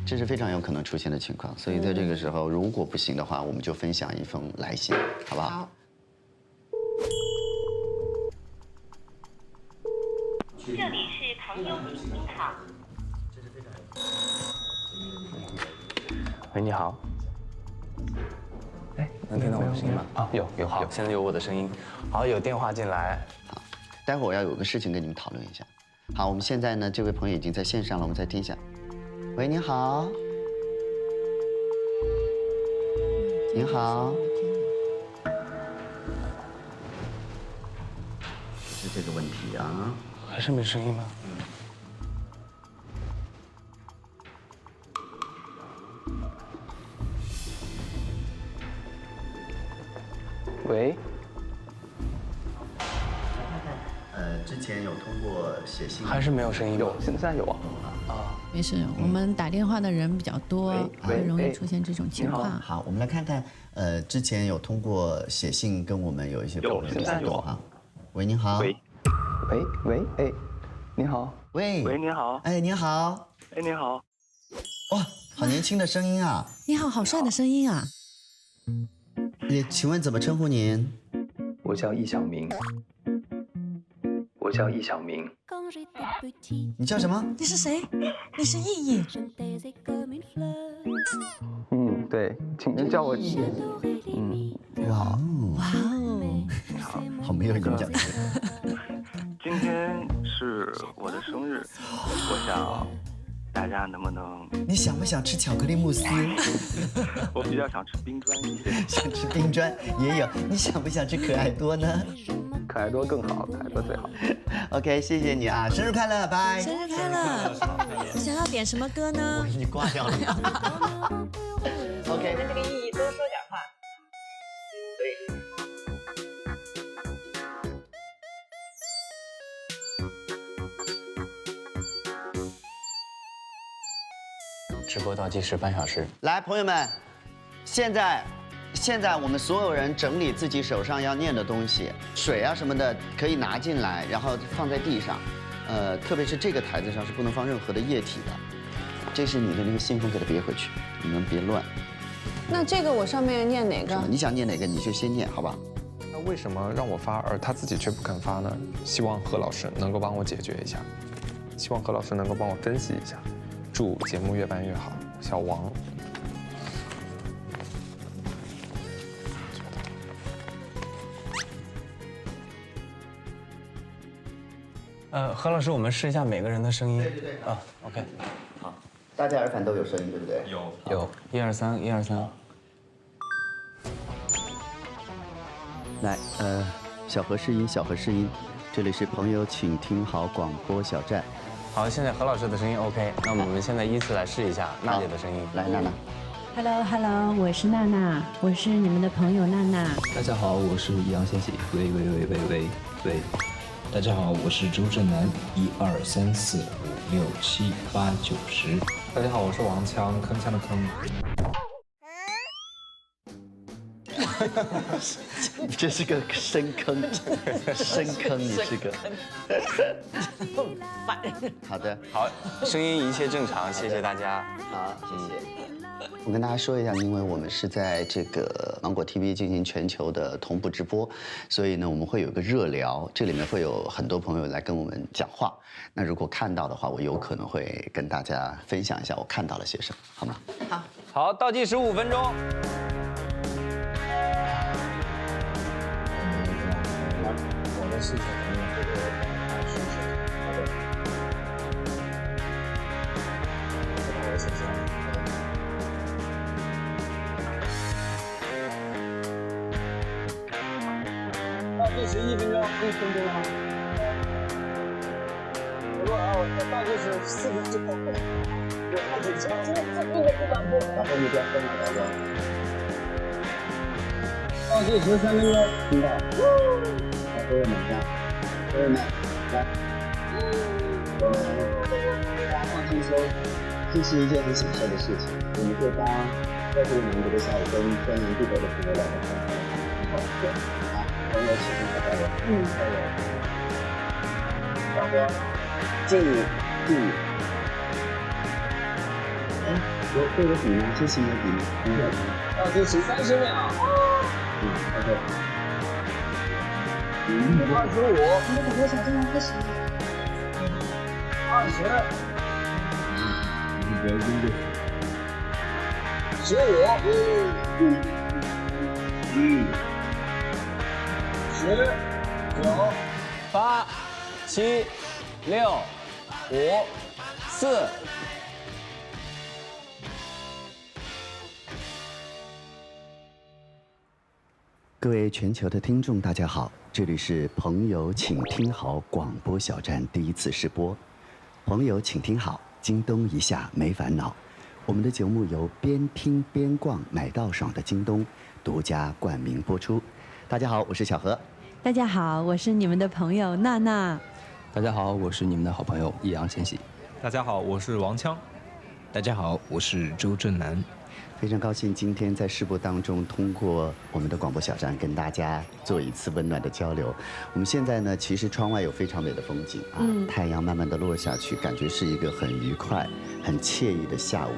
这是非常有可能出现的情况，所以在这个时候，如果不行的话，我们就分享一封来信，好不好？好。这里是朋友请听好。喂，你好。哎，能听到我的声音吗？啊，有。好，现在有我的声音。好，有电话进来。好，待会儿我要有个事情跟你们讨论一下。好，我们现在呢，这位朋友已经在线上了，我们再听一下。喂，您好。您好。是这个问题啊？还是没声音吗？喂。之前有通过写信，还是没有声音？有，现在有啊。没事，我们打电话的人比较多，会容易出现这种情况。好，我们来看看，之前有通过写信跟我们有一些朋友互动哈。喂，您好。喂，哎，你好。喂，您好。哎，您好。哎，您好。哇，好年轻的声音啊！你好，好帅的声音啊！也请问怎么称呼您？我叫易小明。我叫易小明。你叫什么？你是谁？你是易易。对，请叫我易。哇哦，好没有影响力。今天是我的生日，我想大家能不能？你想不想吃巧克力慕斯？我比较想吃冰砖一些。想吃冰砖也有。你想不想吃可爱多呢？可爱多更好，可爱多最好。OK， 谢谢你啊，生日快乐，拜。生日快乐！你想要点什么歌呢？我给你挂掉了。OK， 跟这个意义多说点话。直播倒计时半小时。来，朋友们，现在我们所有人整理自己手上要念的东西，水啊什么的可以拿进来，然后放在地上。特别是这个台子上是不能放任何的液体的。这是你的那个信封，给它别回去，你们别乱。那这个我上面念哪个？你想念哪个你就先念，好吧？那为什么让我发，而他自己却不肯发呢？希望何老师能够帮我解决一下，希望何老师能够帮我分析一下。祝节目越办越好，小王。何老师，我们试一下每个人的声音。对。啊 ，OK， 好，大家耳返都有声音，对不对？有，1、2、3，1、2、3。来，小何试音，这里是朋友请听好广播小站。好，现在何老师的声音 OK， 那我们现在依次来试一下娜姐的声音。来，娜娜。Hello， 我是娜娜，我是你们的朋友娜娜。大家好，我是易烊千玺。喂。大家好，我是周震南。1、2、3、4、5、6、7、8、9、10。大家好，我是王强，铿锵的铿。这是个深坑，你是个。好的，好，声音一切正常，谢谢大家。好，谢谢。我跟大家说一下，因为我们是在这个芒果 TV 进行全球的同步直播，所以呢，我们会有一个热聊，这里面会有很多朋友来跟我们讲话。那如果看到的话，我有可能会跟大家分享一下我看到了些什么，好吗？好，倒计时5分钟。我的事情可能会说好的。我想想。倒计时1分钟，1分钟啊！如果倒计时4分钟，我倒计时不敢播，然后你不要分了，大哥。倒计时3分钟，听到。朋友们来，大家放轻松，这是一件很享受的事情。我们会帮在这个难得的下午跟天南地北的朋友聊得开心。好，朋友请听好加油，加油！小哥，敬你。哎，有笔吗？这是你的笔吗？倒计时30秒。OK。25，你的广播小站要开始了。20，你不要晕的。15，10，9，8， 8、7、6、5、4。各位全球的听众，大家好，这里是朋友请听好广播小站第一次试播。朋友请听好，京东一下没烦恼。我们的节目由边听边逛买到爽的京东独家冠名播出。大家好，我是小何。大家好，我是你们的朋友娜娜。大家好，我是你们的好朋友易烊千玺。大家好，我是王锵。大家好，我是周震南。非常高兴今天在试播当中，通过我们的广播小站跟大家做一次温暖的交流。我们现在呢，其实窗外有非常美的风景啊，太阳慢慢的落下去，感觉是一个很愉快、很惬意的下午。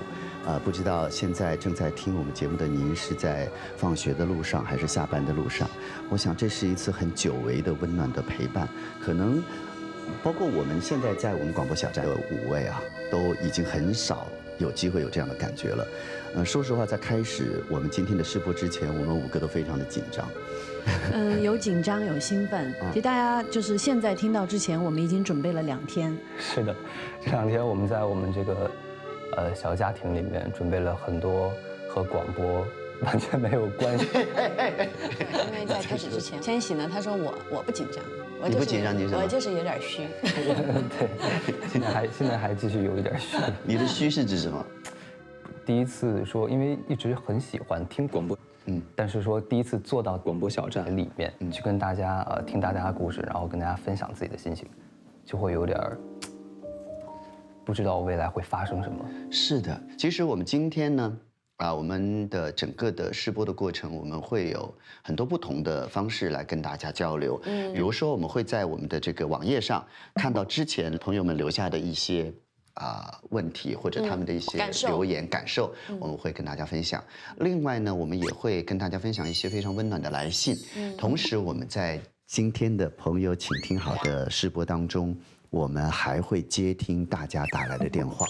不知道现在正在听我们节目的您是在放学的路上还是下班的路上？我想这是一次很久违的温暖的陪伴，可能包括我们现在在我们广播小站的5位啊，都已经很少有机会有这样的感觉了。说实话，在开始我们今天的试播之前，我们5个都非常的紧张。有紧张，有兴奋。其实大家就是现在听到之前，我们已经准备了2天。是的，这2天我们在我们这个小家庭里面准备了很多和广播完全没有关系。因为在开始之前，千玺呢，他说我不紧张，你不紧张，你什么？我就是有点虚。对，现在还继续有一点虚。你的虚是指什么？第一次说，因为一直很喜欢听广播，但是说第一次坐到广播小站里面，去跟大家听大家的故事，然后跟大家分享自己的心情，就会有点不知道未来会发生什么。是的，其实我们今天呢，我们的整个的试播的过程，我们会有很多不同的方式来跟大家交流。比如说我们会在我们的这个网页上看到之前朋友们留下的一些问题或者他们的一些留言感受，我们会跟大家分享。另外呢，我们也会跟大家分享一些非常温暖的来信。同时，我们在今天的朋友请听好的试播当中，我们还会接听大家打来的电话。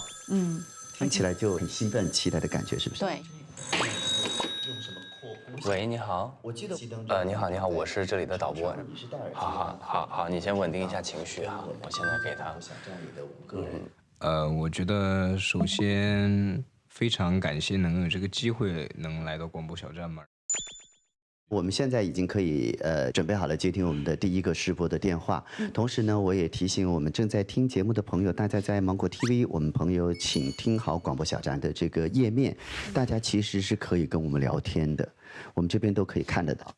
听起来就很兴奋、期待的感觉，是不是？对。喂，你好。我记得你好，我是这里的导播。好，你先稳定一下情绪哈，我现在给他。我觉得首先非常感谢能有这个机会能来到广播小站嘛。我们现在已经可以准备好了接听我们的第一个试播的电话。同时呢，我也提醒我们正在听节目的朋友，大家在芒果 TV 我们朋友请听好广播小站的这个页面，大家其实是可以跟我们聊天的，我们这边都可以看得到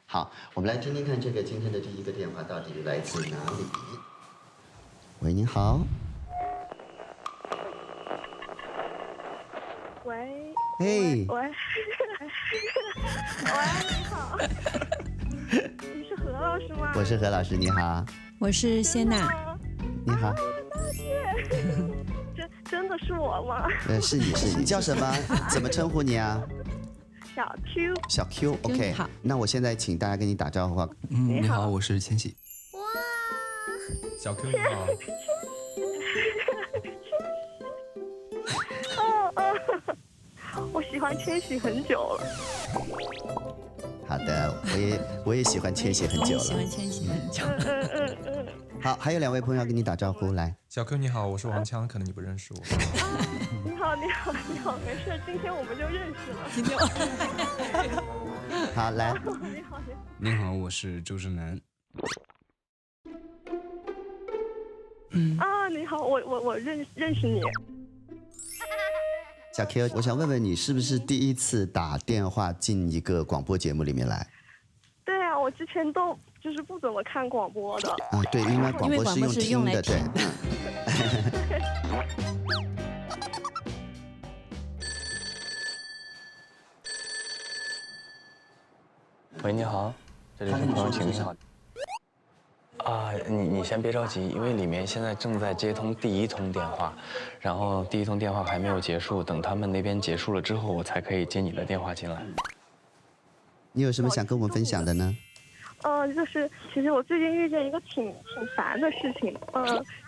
好，我们来听听看这个今天的第一个电话到底来自哪里。喂，您好。喂。喂。喂，你好。你是何老师吗？我是何老师，你好。我是谢娜。你好。真的是我吗？是你叫什么？怎么称呼你啊？小 Q。小 Q，OK。好，那我现在请大家跟你打招呼啊。你好，我是千玺。哇，小 Q 你好。我喜欢千玺很久了。好的，我也喜欢千玺很久了。喜欢千玺很久。好，还有2位朋友要跟你打招呼，来。小 Q 你好，我是王锵，可能你不认识我。你好，没事，今天我们就认识了。今天好，来。您好，我是周震南。你好，我认识你。小 Q， 我想问问你，是不是第一次打电话进一个广播节目里面来？对啊，我之前都就是不怎么看广播的。对，因为广播是用听的，对。喂，你好，这里是朋友请听好。你先别着急，因为里面现在正在接通第1通电话，然后第1通电话还没有结束，等他们那边结束了之后，我才可以接你的电话进来。你有什么想跟我们分享的呢？就是其实我最近遇见一个挺烦的事情，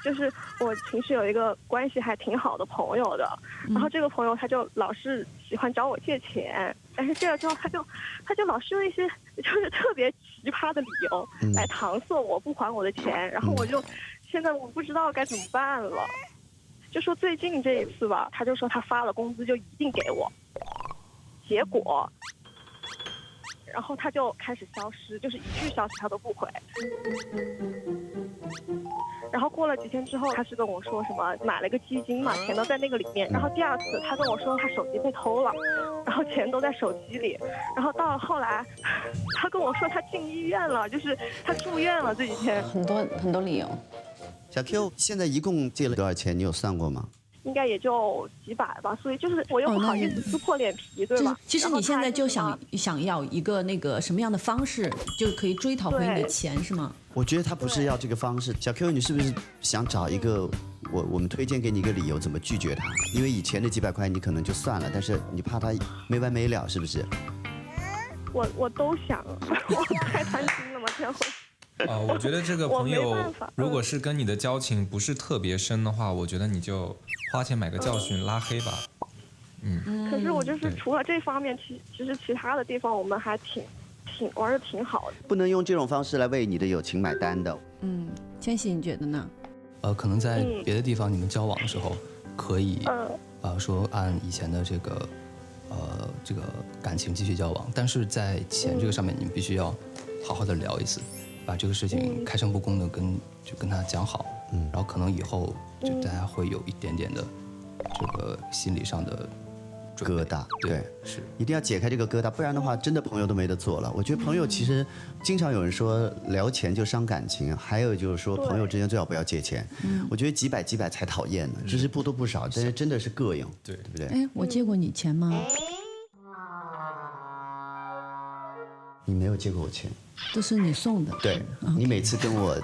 就是我平时有一个关系还挺好的朋友的，然后这个朋友他就老是喜欢找我借钱，但是借了之后他就老是用一些就是特别奇奇葩的理由来搪塞我不还我的钱，然后我就现在我不知道该怎么办了。就说最近这一次吧，他就说他发了工资就一定给我，结果然后他就开始消失，就是一句消息他都不回。然后过了几天之后，他是跟我说什么买了个基金嘛，钱都在那个里面。然后第二次他跟我说他手机被偷了，然后钱都在手机里。然后到了后来，他跟我说他进医院了，就是他住院了这几天。很多理由。小 Q 现在一共借了多少钱？你有算过吗？应该也就几百吧，所以就是我又不好意思撕破脸皮，对吧？其实你现在就想要一个那个什么样的方式，就可以追讨回你的钱，是吗？我觉得他不是要这个方式。小 Q， 你是不是想找一个我们推荐给你一个理由，怎么拒绝他？因为以前的几百块你可能就算了，但是你怕他没完没了，是不是？我都想，我太贪心了嘛，这样会。我觉得这个朋友如果是跟你的交情不是特别深的话，我觉得你就花钱买个教训，拉黑吧。可是我就是除了这方面，其实其他的地方我们还挺玩的挺好的。不能用这种方式来为你的友情买单的。千玺你觉得呢？可能在别的地方你们交往的时候，可以说按以前的这个感情继续交往，但是在钱这个上面，你们必须要好好的聊一次。把这个事情开诚布公的跟他讲好，然后可能以后就大家会有一点点的这个心理上的疙瘩，对，是一定要解开这个疙瘩，不然的话，真的朋友都没得做了。我觉得朋友其实经常有人说聊钱就伤感情，还有就是说朋友之间最好不要借钱。我觉得几百才讨厌呢，只是不多不少，但是真的是膈应，对不对？哎，我借过你钱吗？你没有借过我钱。都是你送的。对，你每次跟我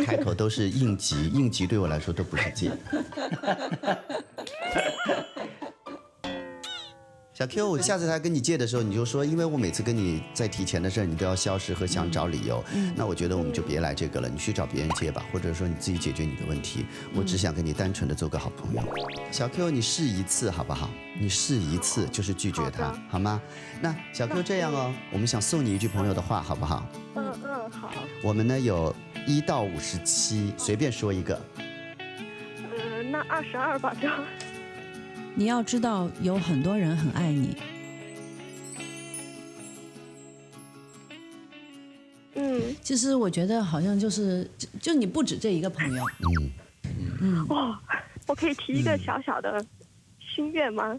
开口都是应急，应急对我来说都不是借。小 Q， 我下次他跟你借的时候，你就说，因为我每次跟你在提钱的事儿，你都要消失和想找理由，那我觉得我们就别来这个了，你去找别人借吧，或者说你自己解决你的问题。我只想跟你单纯的做个好朋友。小 Q， 你试一次好不好？你试一次就是拒绝他，好吗？那小 Q 这样哦，我们想送你一句朋友的话，好不好？好。我们呢有1到57，随便说一个。那22吧，就。你要知道，有很多人很爱你。其实我觉得好像就你不止这一个朋友。哇，我可以提一个小小的心愿吗？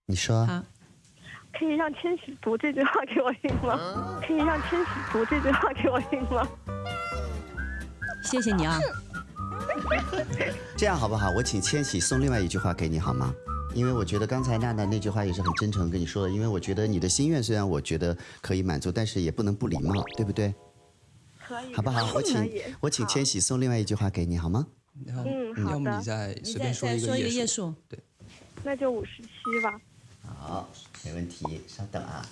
你说。好。可以让千玺读这句话给我听吗？可以让千玺读这句话给我听吗？谢谢你啊。这样好不好？我请千玺送另外一句话给你好吗？因为我觉得刚才娜娜那句话也是很真诚跟你说的，因为我觉得你的心愿虽然我觉得可以满足，但是也不能不礼貌，对不对？可以。好不好？我请千玺送另外一句话给你好吗？好的。要么你再随便说一个页数。对。那就57吧。好，没问题，稍等啊。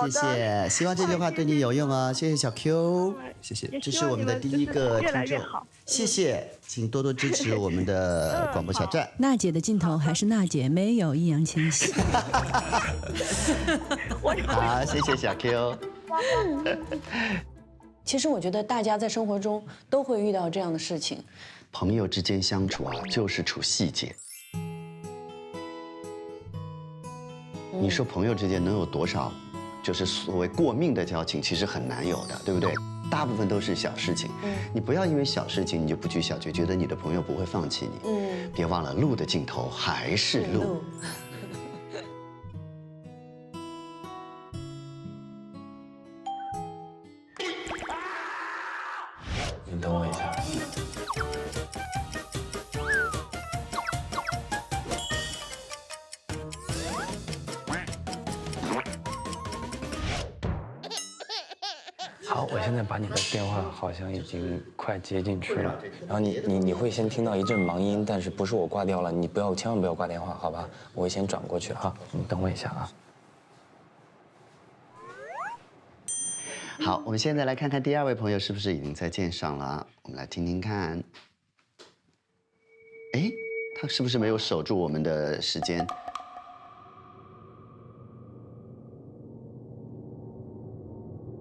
谢谢，希望这句话对你有用啊！谢谢小 Q， 谢谢，这是我们的第一个听众，谢谢，请多多支持我们的广播小站。娜姐的镜头还是娜姐，没有易烊千玺。好，谢谢小 Q。其实我觉得大家在生活中都会遇到这样的事情，朋友之间相处啊，就是处细节。你说朋友之间能有多少？就是所谓过命的交情，其实很难有的，对不对？大部分都是小事情。你不要因为小事情你就不拘小节，觉得你的朋友不会放弃你。别忘了，路的尽头还是路。你等我一下。现在把你的电话好像已经快接进去了，然后你会先听到一阵忙音，但是不是我挂掉了，你千万不要挂电话，好吧？我会先转过去哈，你等我一下啊。好，我们现在来看看第二位朋友是不是已经在线上了，我们来听听看。哎，他是不是没有守住我们的时间？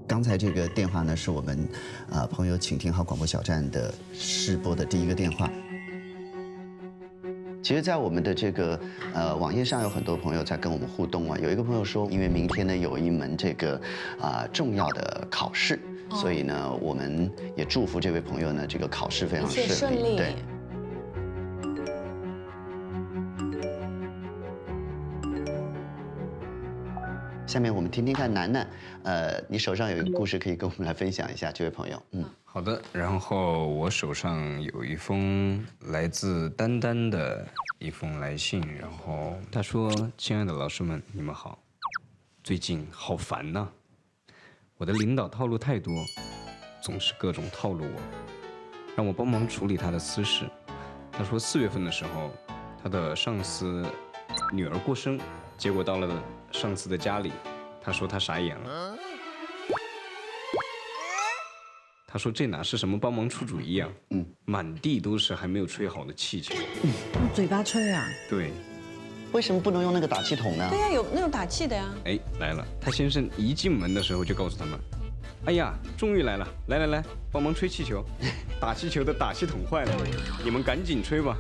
刚才这个电话呢，是我们朋友请听好广播小站的试播的第一个电话。其实，在我们的这个网页上，有很多朋友在跟我们互动啊。有一个朋友说，因为明天呢有一门这个重要的考试，所以呢，我们也祝福这位朋友呢这个考试非常顺利。对。下面我们听听看楠楠，你手上有一个故事可以跟我们来分享一下，这位朋友。好的。然后我手上有一封来自丹丹的一封来信，然后他说：“亲爱的老师们，你们好，最近好烦呐，我的领导套路太多，总是各种套路我，让我帮忙处理他的私事。他说4月份的时候，他的上司女儿过生。”结果到了上司的家里，他说他傻眼了。他说这哪是什么帮忙出主意啊？满地都是还没有吹好的气球。用嘴巴吹啊？对。为什么不能用那个打气筒呢？对呀，有那种打气的呀。哎，来了，他先生一进门的时候就告诉他们：“哎呀，终于来了，来，帮忙吹气球，打气球的打气筒坏了，你们赶紧吹吧。”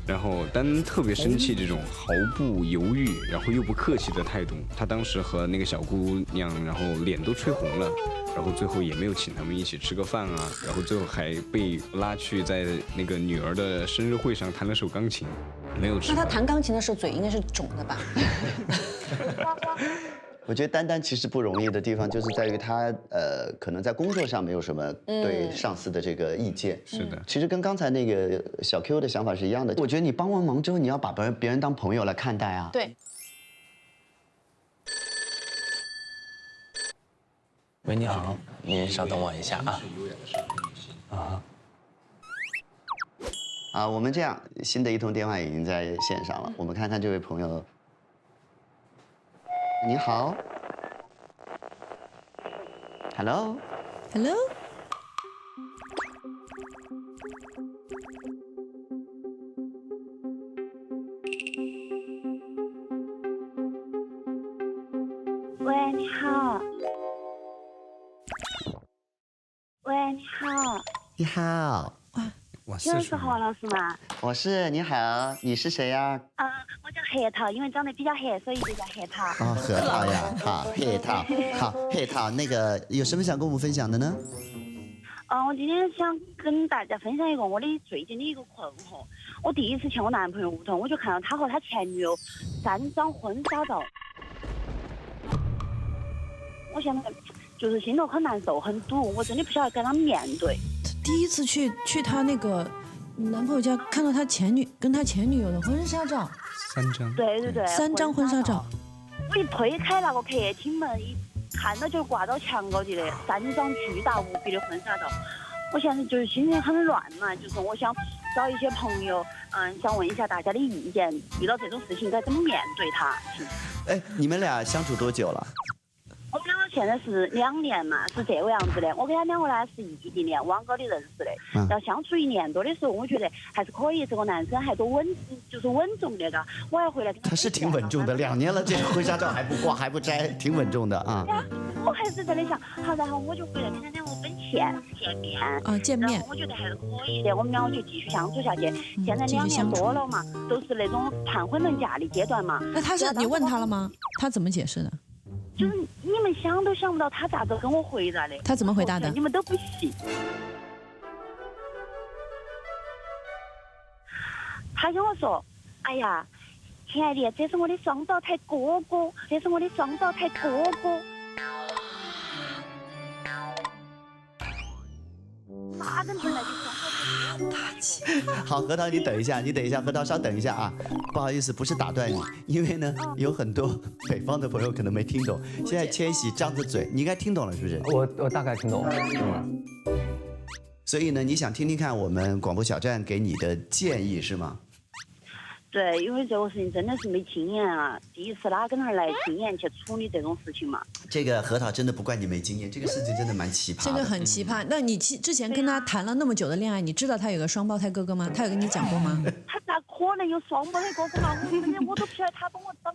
然后丹特别生气这种毫不犹豫，然后又不客气的态度，他当时和那个小姑娘，然后脸都吹红了，然后最后也没有请他们一起吃个饭啊，然后最后还被拉去在那个女儿的生日会上弹了首钢琴，没有吃。那他弹钢琴的时候嘴应该是肿的吧？我觉得丹丹其实不容易的地方，就是在于他可能在工作上没有什么对上司的这个意见。是的，其实跟刚才那个小 Q 的想法是一样的。我觉得你帮完忙之后，你要把别人当朋友来看待啊。对。喂，你好，您稍等我一下啊。我们这样，新的一通电话已经在线上了，我们看看这位朋友。你好 ，Hello， 喂，你好。喂，你好。你好。请问是何老师吗？我是，你好，你是谁呀？我叫核桃，因为长得比较黑，所以就叫核桃。核桃呀，好，核桃，好，核桃，那个有什么想跟我们分享的呢？我今天想跟大家分享一个我的最近的一个困惑。我第一次去我男朋友屋头，我就看到他和他前女友3张婚纱照，我现在就是心头很难受，很堵，我真的不晓得该怎么面对。第一次去他那个男朋友家，看到他跟他前女友的婚纱照，3张。对，3张婚纱照。我一推开那个客厅门，一看到就挂到墙高底的3张巨大无比的婚纱照。我现在就是心情很乱嘛，就是我想找一些朋友，想问一下大家的意见，遇到这种事情该怎么面对它。哎，你们俩相处多久了？我们两个现在是2年嘛，是这个样子的。我跟他两个呢是异地恋，网高的认识的。要相处1年多的时候，我觉得还是可以。这个男生还多稳重的，嘎。我还回来跟他是挺稳重的，2年了，这个婚纱照还不挂，还不摘，挺稳重的啊。我还是在那想，好，然后我就回来跟他两个本见面。见面。然后我觉得还是可以的，我们两个就继续相处下去。现在2年多了嘛，都是那种谈婚论嫁的阶段嘛。那你问他了吗？他怎么解释的？就是你们想都想不到他咋子跟我回答的。他怎么回答的？你们都不信。他跟我说：“哎呀，亲爱的，这是我的双胞胎哥哥，这是我的双胞胎哥哥。”哪人本来就双胞胎哥好，核桃你等一下，核桃稍等一下啊，不好意思，不是打断你，因为呢有很多北方的朋友可能没听懂。现在千玺张着嘴，你应该听懂了是不是？我大概听懂了。所以呢，你想听听看我们广播小站给你的建议是吗？对，因为这个事情真的是没经验啊，第一次哪跟哪儿来经验去处理这种事情嘛？这个核桃真的不怪你没经验，这个事情真的蛮奇葩的。这个很奇葩。那你之前跟他谈了那么久的恋爱，你知道他有个双胞胎哥哥吗？他有跟你讲过吗？他咋可能有双胞胎哥哥嘛？我都不晓得他帮我当。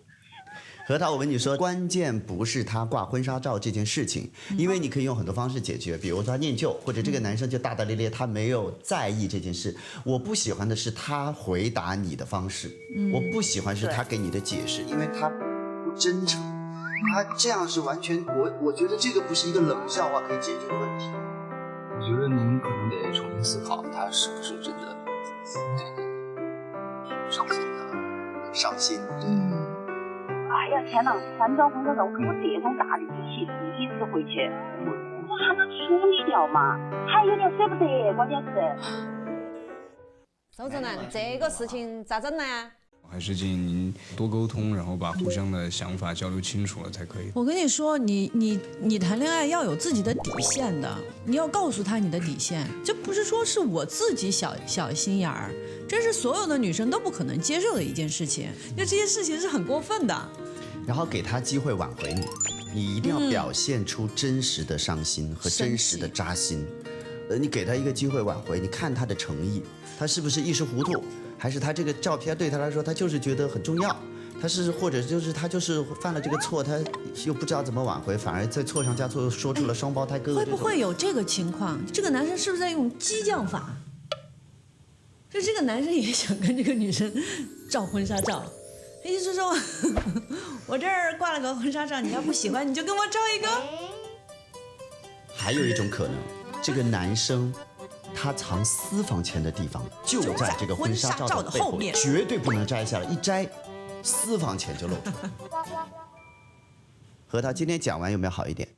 核桃，我跟你说，关键不是他挂婚纱照这件事情，因为你可以用很多方式解决，比如说他念旧，或者这个男生就大大咧咧，他没有在意这件事。我不喜欢的是他回答你的方式，我不喜欢是他给你的解释，因为他不真诚，他这样是完全，我觉得这个不是一个冷笑话可以解决的问题。我觉得您可能得重新思考，他是不是真的伤心。哎呀天哪！3张婚纱照，我给我这种大力气，第一次回去，我喊他处理掉嘛，还有点舍不得，关键是。周正南，这个事情咋整呢？还是建议您多沟通，然后把互相的想法交流清楚了才可以。我跟你说，你谈恋爱要有自己的底线的，你要告诉他你的底线，这不是说是我自己小心眼儿，这是所有的女生都不可能接受的一件事情，因为这件事情是很过分的。然后给他机会挽回你，你一定要表现出真实的伤心和真实的扎心。你给他一个机会挽回，你看他的诚意，他是不是一时糊涂，还是他这个照片对他来说他就是觉得很重要，他是或者就是他就是犯了这个错，他又不知道怎么挽回，反而在错上加错，说出了双胞胎哥哥。会不会有这个情况？这个男生是不是在用激将法？就这个男生也想跟这个女生照婚纱照。意思说，我这儿挂了个婚纱照，你要不喜欢，你就跟我照一个。还有一种可能，这个男生他藏私房钱的地方就在这个婚纱照的后面，绝对不能摘下来，一摘，私房钱就露出来。核桃今天讲完有没有好一点？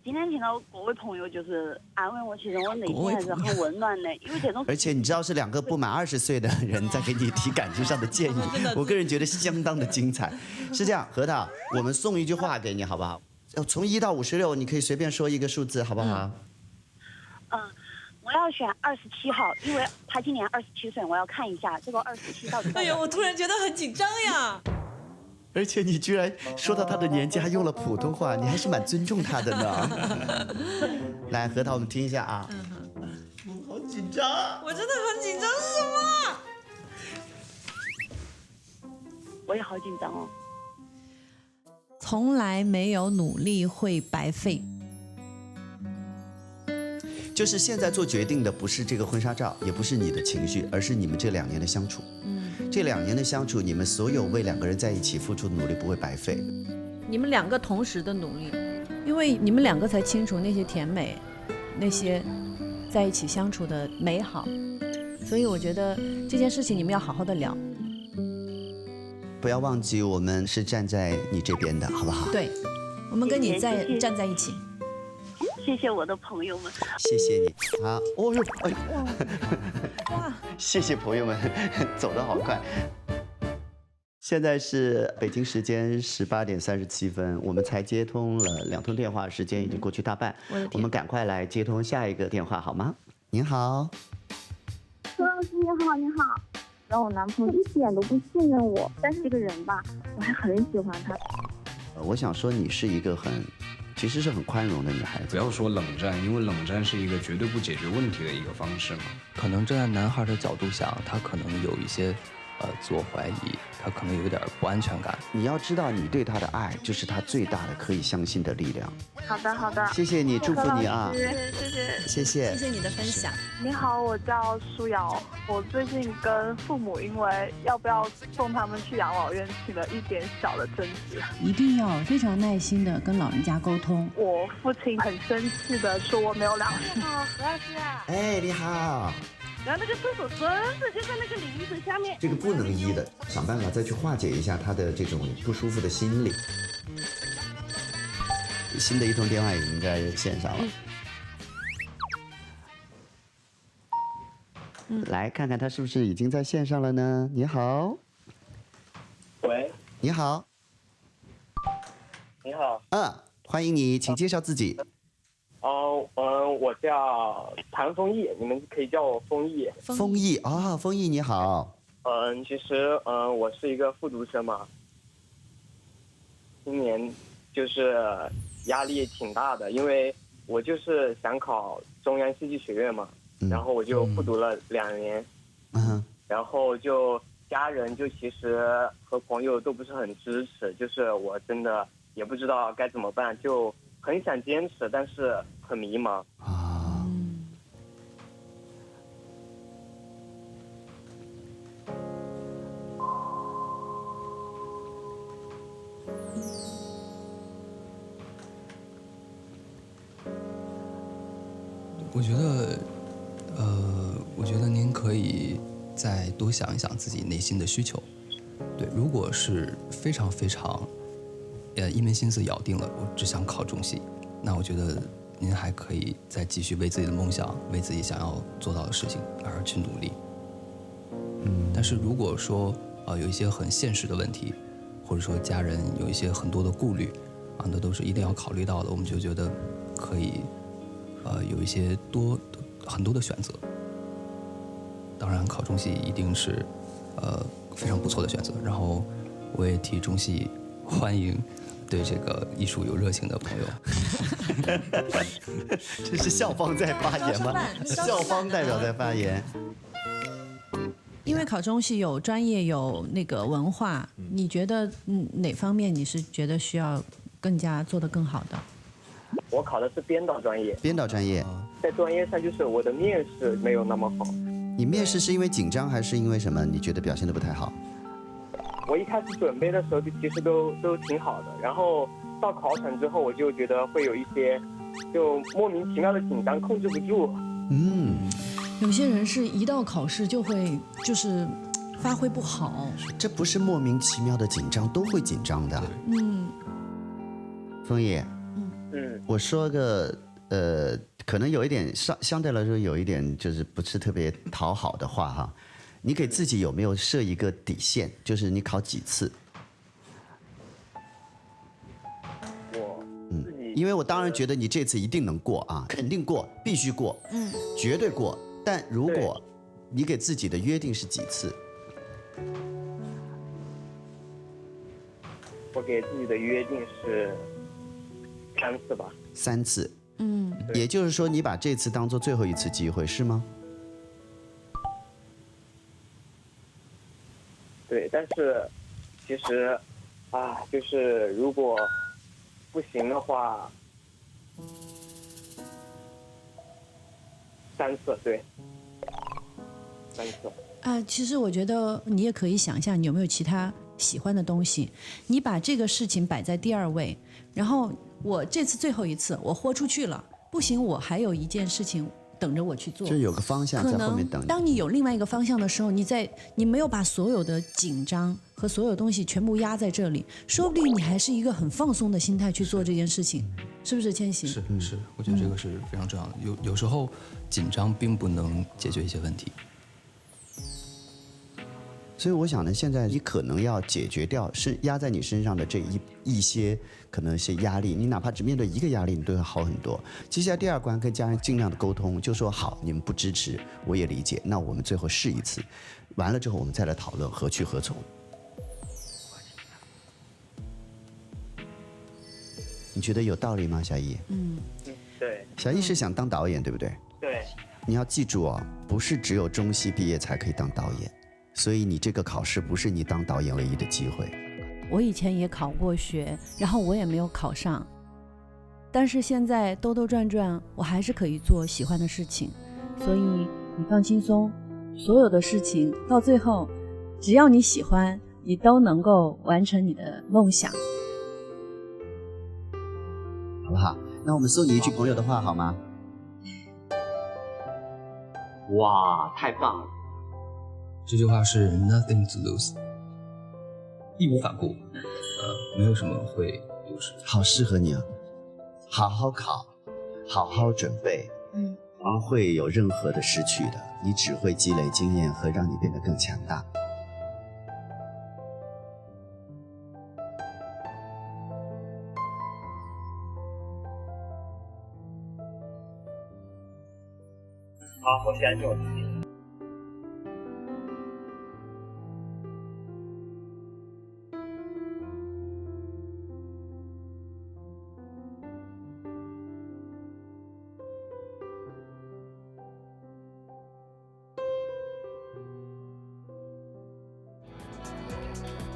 今天听到各位朋友就是安慰我，其实我内心还是很温暖的，因为这种。而且你知道是2个不满20岁的人在给你提感情上的建议，我个人觉得相当的精彩。是这样，核桃，我们送一句话给你好不好？从1到56，你可以随便说一个数字，好不好？我要选27号，因为他今年27岁，我要看一下这个27到底。哎呀，我突然觉得很紧张呀。而且你居然说到他的年纪还用了普通话，你还是蛮尊重他的呢。来，核桃，我们听一下啊。好紧张，我真的很紧张，是什么？我也好紧张哦。从来没有努力会白费。就是现在做决定的不是这个婚纱照，也不是你的情绪，而是你们这2年的相处。这2年的相处，你们所有为2个人在一起付出的努力不会白费。你们2个同时的努力，因为你们2个才清楚那些甜美，那些在一起相处的美好，所以我觉得这件事情你们要好好的聊。不要忘记，我们是站在你这边的，好不好？对，我们跟你站在一起。谢谢我的朋友们，谢谢你。好，哦呦，哎呦，哇，谢谢朋友们，走得好快。现在是北京时间18点37分，我们才接通了2通电话，时间已经过去大半，我们赶快来接通下一个电话好吗？您好，周老师你好，你好。然后我男朋友一点都不信任我，但是这个人吧，我还很喜欢他。我想说你是一个其实是很宽容的女孩子。不要说冷战，因为冷战是一个绝对不解决问题的一个方式嘛。可能站在男孩的角度想，他可能有一些自我怀疑，他可能有点不安全感。你要知道，你对他的爱就是他最大的可以相信的力量。好的，好的，谢谢你，祝福你啊！谢谢你的分享。你好，我叫舒瑶，我最近跟父母因为要不要送他们去养老院起了一点小的争执。一定要非常耐心的跟老人家沟通。我父亲很生气的说我没有良心。你好，何老师啊。哎，你好。然后那个厕所真的就在那个林子下面。这个不能医的，想办法再去化解一下他的这种不舒服的心理。新的一通电话也应该线上了。来看看他是不是已经在线上了呢？你好，喂，你好，你好，欢迎你，请介绍自己。我叫谭丰毅，你们可以叫我丰毅。丰毅啊，丰毅你好。其实我是一个复读生嘛，今年就是压力挺大的，因为我就是想考中央戏剧学院嘛，然后我就复读了2年，然后就家人就其实和朋友都不是很支持，就是我真的也不知道该怎么办，就很想坚持，但是很迷茫。我觉得您可以再多想一想自己内心的需求。对，如果是非常非常，一门心思咬定了我只想考中戏，那我觉得您还可以再继续为自己的梦想，为自己想要做到的事情而去努力。但是如果说有一些很现实的问题，或者说家人有一些很多的顾虑，那都是一定要考虑到的，我们就觉得可以有一些很多的选择。当然，考中戏一定是非常不错的选择。然后，我也替中戏欢迎对这个艺术有热情的朋友。这是校方在发言吗？校方代表在发言。因为考中戏有专业有那个文化，你觉得哪方面你是觉得需要更加做得更好的？我考的是编导专业。编导专业，在专业上就是我的面试没有那么好。你面试是因为紧张还是因为什么？你觉得表现得不太好？我一开始准备的时候就其实都挺好的，然后到考场之后我就觉得会有一些就莫名其妙的紧张，控制不住。有些人是一到考试就会就是发挥不好。这不是莫名其妙的紧张，都会紧张的。枫叶，我说个可能有一点相对来说有一点就是不是特别讨好的话哈，你给自己有没有设一个底线？就是你考几次？因为我当然觉得你这次一定能过啊，肯定过，必须过，绝对过。但如果你给自己的约定是几次？我给自己的约定是3次吧。3次。也就是说，你把这次当做最后一次机会，是吗？对，但是其实就是如果不行的话，3次，对，3次。其实我觉得你也可以想一下，你有没有其他喜欢的东西？你把这个事情摆在第2位，然后我这次最后一次我豁出去了，不行，我还有一件事情等着我去做。就有个方向在后面等你。当你有另外一个方向的时候，你没有把所有的紧张和所有东西全部压在这里，说不定你还是一个很放松的心态去做这件事情，是不是千玺？是，我觉得这个是非常重要的。有时候紧张并不能解决一些问题。所以我想呢，现在你可能要解决掉是压在你身上的这一些可能一些压力，你哪怕只面对一个压力，你都会好很多。接下来第2关跟家人尽量的沟通，就说好，你们不支持，我也理解，那我们最后试一次，完了之后我们再来讨论何去何从。你觉得有道理吗，小易？对。小易是想当导演，对不对？对。你要记住哦，不是只有中戏毕业才可以当导演。所以你这个考试不是你当导演唯一的机会。我以前也考过学，然后我也没有考上，但是现在兜兜转转，我还是可以做喜欢的事情。所以你放轻松，所有的事情到最后，只要你喜欢，你都能够完成你的梦想，好不好？那我们送你一句朋友的话好吗？哇，太棒了！这句话是 nothing to lose， 义无反顾，没有什么会丢失。好适合你啊！好好考，好好准备，不会有任何的失去的，你只会积累经验和让你变得更强大。好，我相信我自己。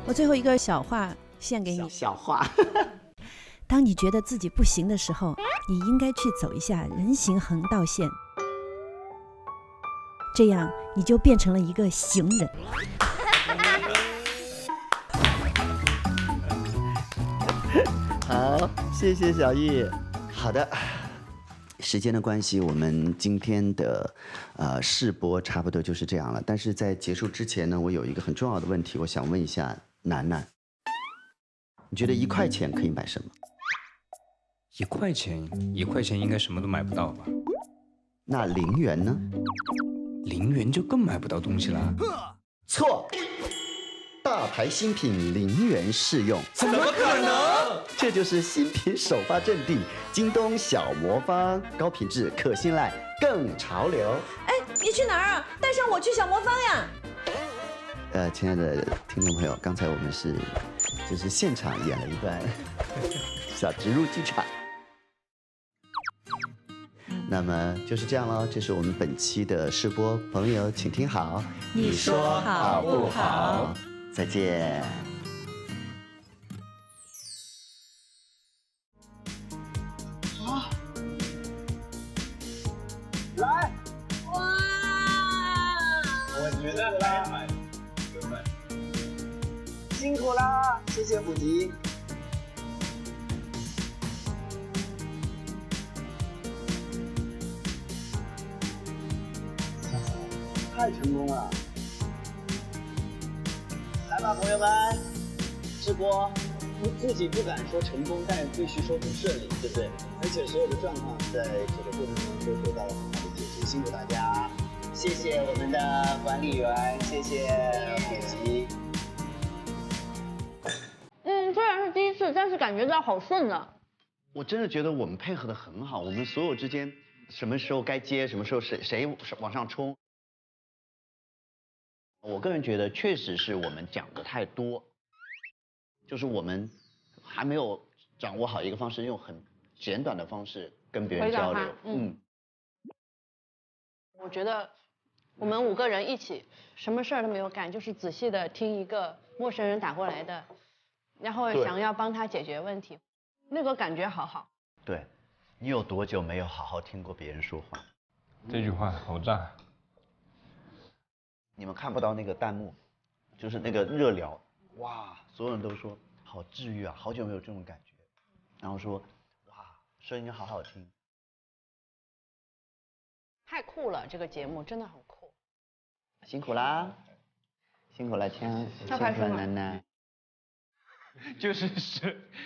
我最后一个小话献给你。小话。当你觉得自己不行的时候，你应该去走一下人行横道线，这样你就变成了一个行人。好，谢谢小易。好的，时间的关系，我们今天的试播差不多就是这样了。但是在结束之前呢，我有一个很重要的问题，我想问一下楠楠，你觉得1块钱可以买什么？1块钱，1块钱应该什么都买不到吧？那0元呢？0元就更买不到东西了。错，大牌新品0元试用。怎么可能？这就是新品首发阵地——京东小魔方，高品质、可信赖、更潮流。哎，你去哪儿啊？带上我去小魔方呀！亲爱的听众朋友，刚才我们就是现场演了一段小植入剧场。那么就是这样咯，这是我们本期的试播，朋友请听好，你说好不好？再见。好，来，哇！我觉得来，辛苦啦，谢谢虎吉。太成功了！来吧，朋友们，直播，自己不敢说成功，但是必须说很顺利，对不对？而且所有的状况在这个过程中都得到了很好的解决，辛苦大家！谢谢我们的管理员，谢谢虎吉。虽然是第一次，但是感觉到好顺啊！我真的觉得我们配合的很好，我们所有之间什么时候该接，什么时候谁往上冲。我个人觉得，确实是我们讲的太多，就是我们还没有掌握好一个方式，用很简短的方式跟别人交流。我觉得我们5个人一起，什么事儿都没有干，就是仔细的听一个陌生人打过来的，然后想要帮他解决问题，那个感觉好好。对，你有多久没有好好听过别人说话？这句话好炸。你们看不到那个弹幕，就是那个热聊，哇，所有人都说好治愈啊，好久没有这种感觉，然后说哇，声音好好听，太酷了，这个节目真的很酷，辛苦啦，辛苦了，亲爱的楠楠，就是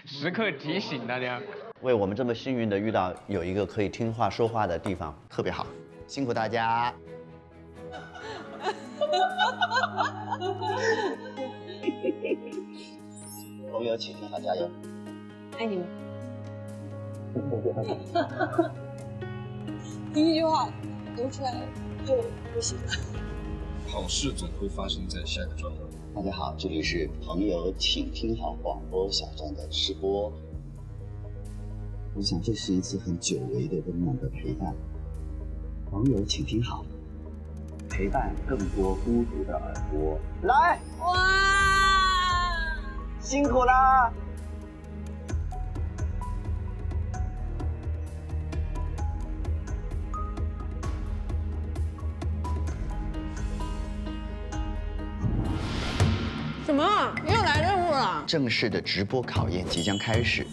时刻提醒大家，为我们这么幸运的遇到有一个可以听话说话的地方，特别好，辛苦大家。朋友，请听好，加油！爱你们。第一句话读出来就不行。好事总会发生在下个转弯。大家好，这里是朋友，请听好广播小站的试播。我想这是一次很久违的温暖的陪伴。朋友，请听好。陪伴更多孤独的耳朵。来，哇，辛苦啦！什么？又来任务了？正式的直播考验即将开始。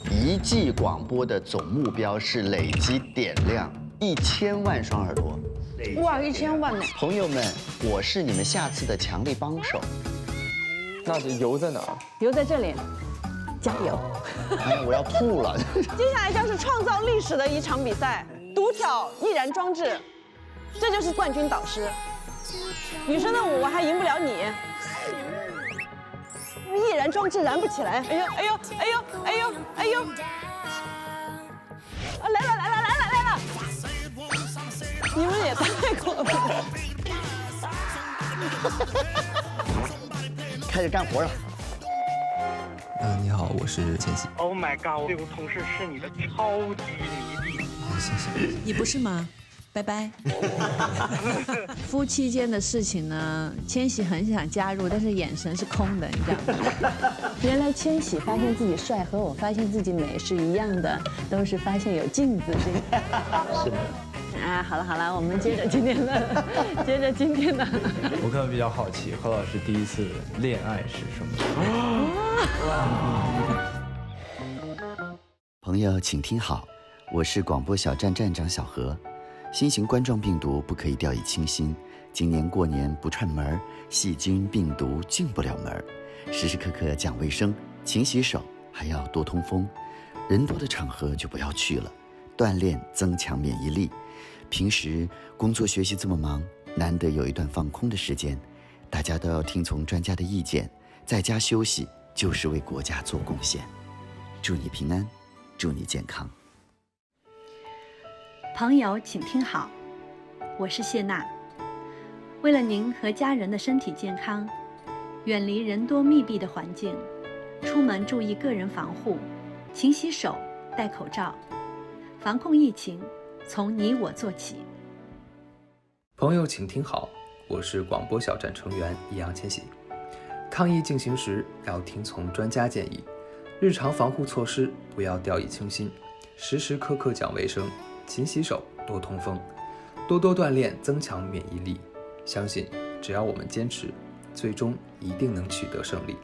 1季广播的总目标是累积点亮1000万双耳朵。哇，1000万呢！朋友们，我是你们下次的强力帮手。那这油在哪儿？油在这里，加油！哎呀，我要吐了。接下来将是创造历史的一场比赛。独挑易燃装置，这就是冠军导师。女生的舞我还赢不了你，易燃装置燃不起来。哎呦哎呦哎呦哎呦哎呦！啊，来了来了来了来了！你们也太过分了！开始干活了。你好，我是千玺。 Oh my god！ 这个同事是你的超级迷弟。谢谢。你不是吗？拜拜。夫妻间的事情呢，千玺很想加入，但是眼神是空的，你知道吗？原来千玺发现自己帅和我发现自己美是一样的，都是发现有镜子这个。是的。啊，好了好了，我们接着今天的，接着今天的。我可能比较好奇，何老师第一次恋爱是什么？朋友，请听好，我是广播小站站长小何。新型冠状病毒不可以掉以轻心，今年过年不串门，细菌病毒进不了门，时时刻刻讲卫生，勤洗手，还要多通风。人多的场合就不要去了，锻炼增强免疫力。平时工作学习这么忙，难得有一段放空的时间，大家都要听从专家的意见，在家休息就是为国家做贡献。祝你平安，祝你健康。朋友，请听好，我是谢娜。为了您和家人的身体健康，远离人多密闭的环境，出门注意个人防护，勤洗手，戴口罩，防控疫情，从你我做起。朋友，请听好，我是广播小站成员易烊千玺。抗疫进行时要听从专家建议，日常防护措施不要掉以轻心，时时刻刻讲卫生，勤洗手，多通风，多多锻炼，增强免疫力。相信只要我们坚持，最终一定能取得胜利。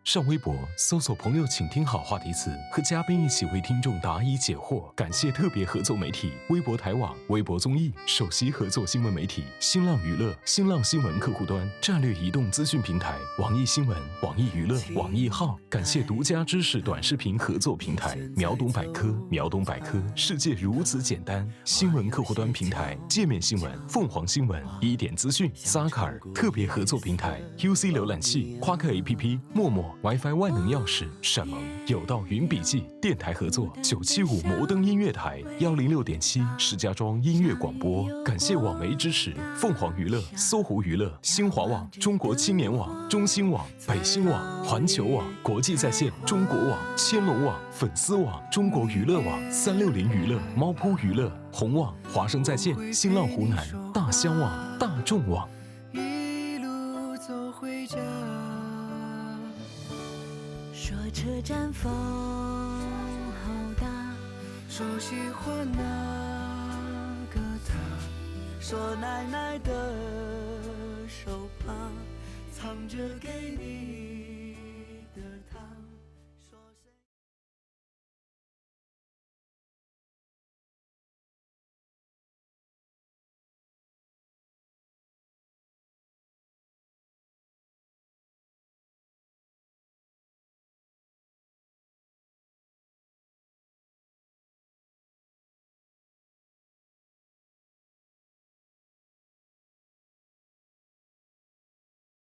上微博搜索“朋友，请听好”话题词，和嘉宾一起为听众答疑解惑。感谢特别合作媒体微博台网、微博综艺首席合作新闻媒体新浪娱乐、新浪新闻客户端战略移动资讯平台网易新闻、网易娱乐、网易号。感谢独家知识短视频合作平台秒懂百科。秒懂百科，世界如此简单。新闻客户端平台界面新闻、凤凰新闻、一点资讯、萨卡尔。特别合作平台 UC 浏览器、夸克 APP、陌陌。WiFi 万能钥匙、闪萌、有道云笔记。电台合作975摩登音乐台106.7石家庄音乐广播。感谢网媒支持：凤凰娱乐、搜狐娱乐、新华网、中国青年网、中新网、北新网、环球网、国际在线、中国网、千龙网、粉丝网、中国娱乐网、360娱乐、猫扑娱乐、红网、华声在线、新浪湖南、大香网、大众网。一路走回家，说车站风好大，说喜欢那个他，说奶奶的手帕藏着给你。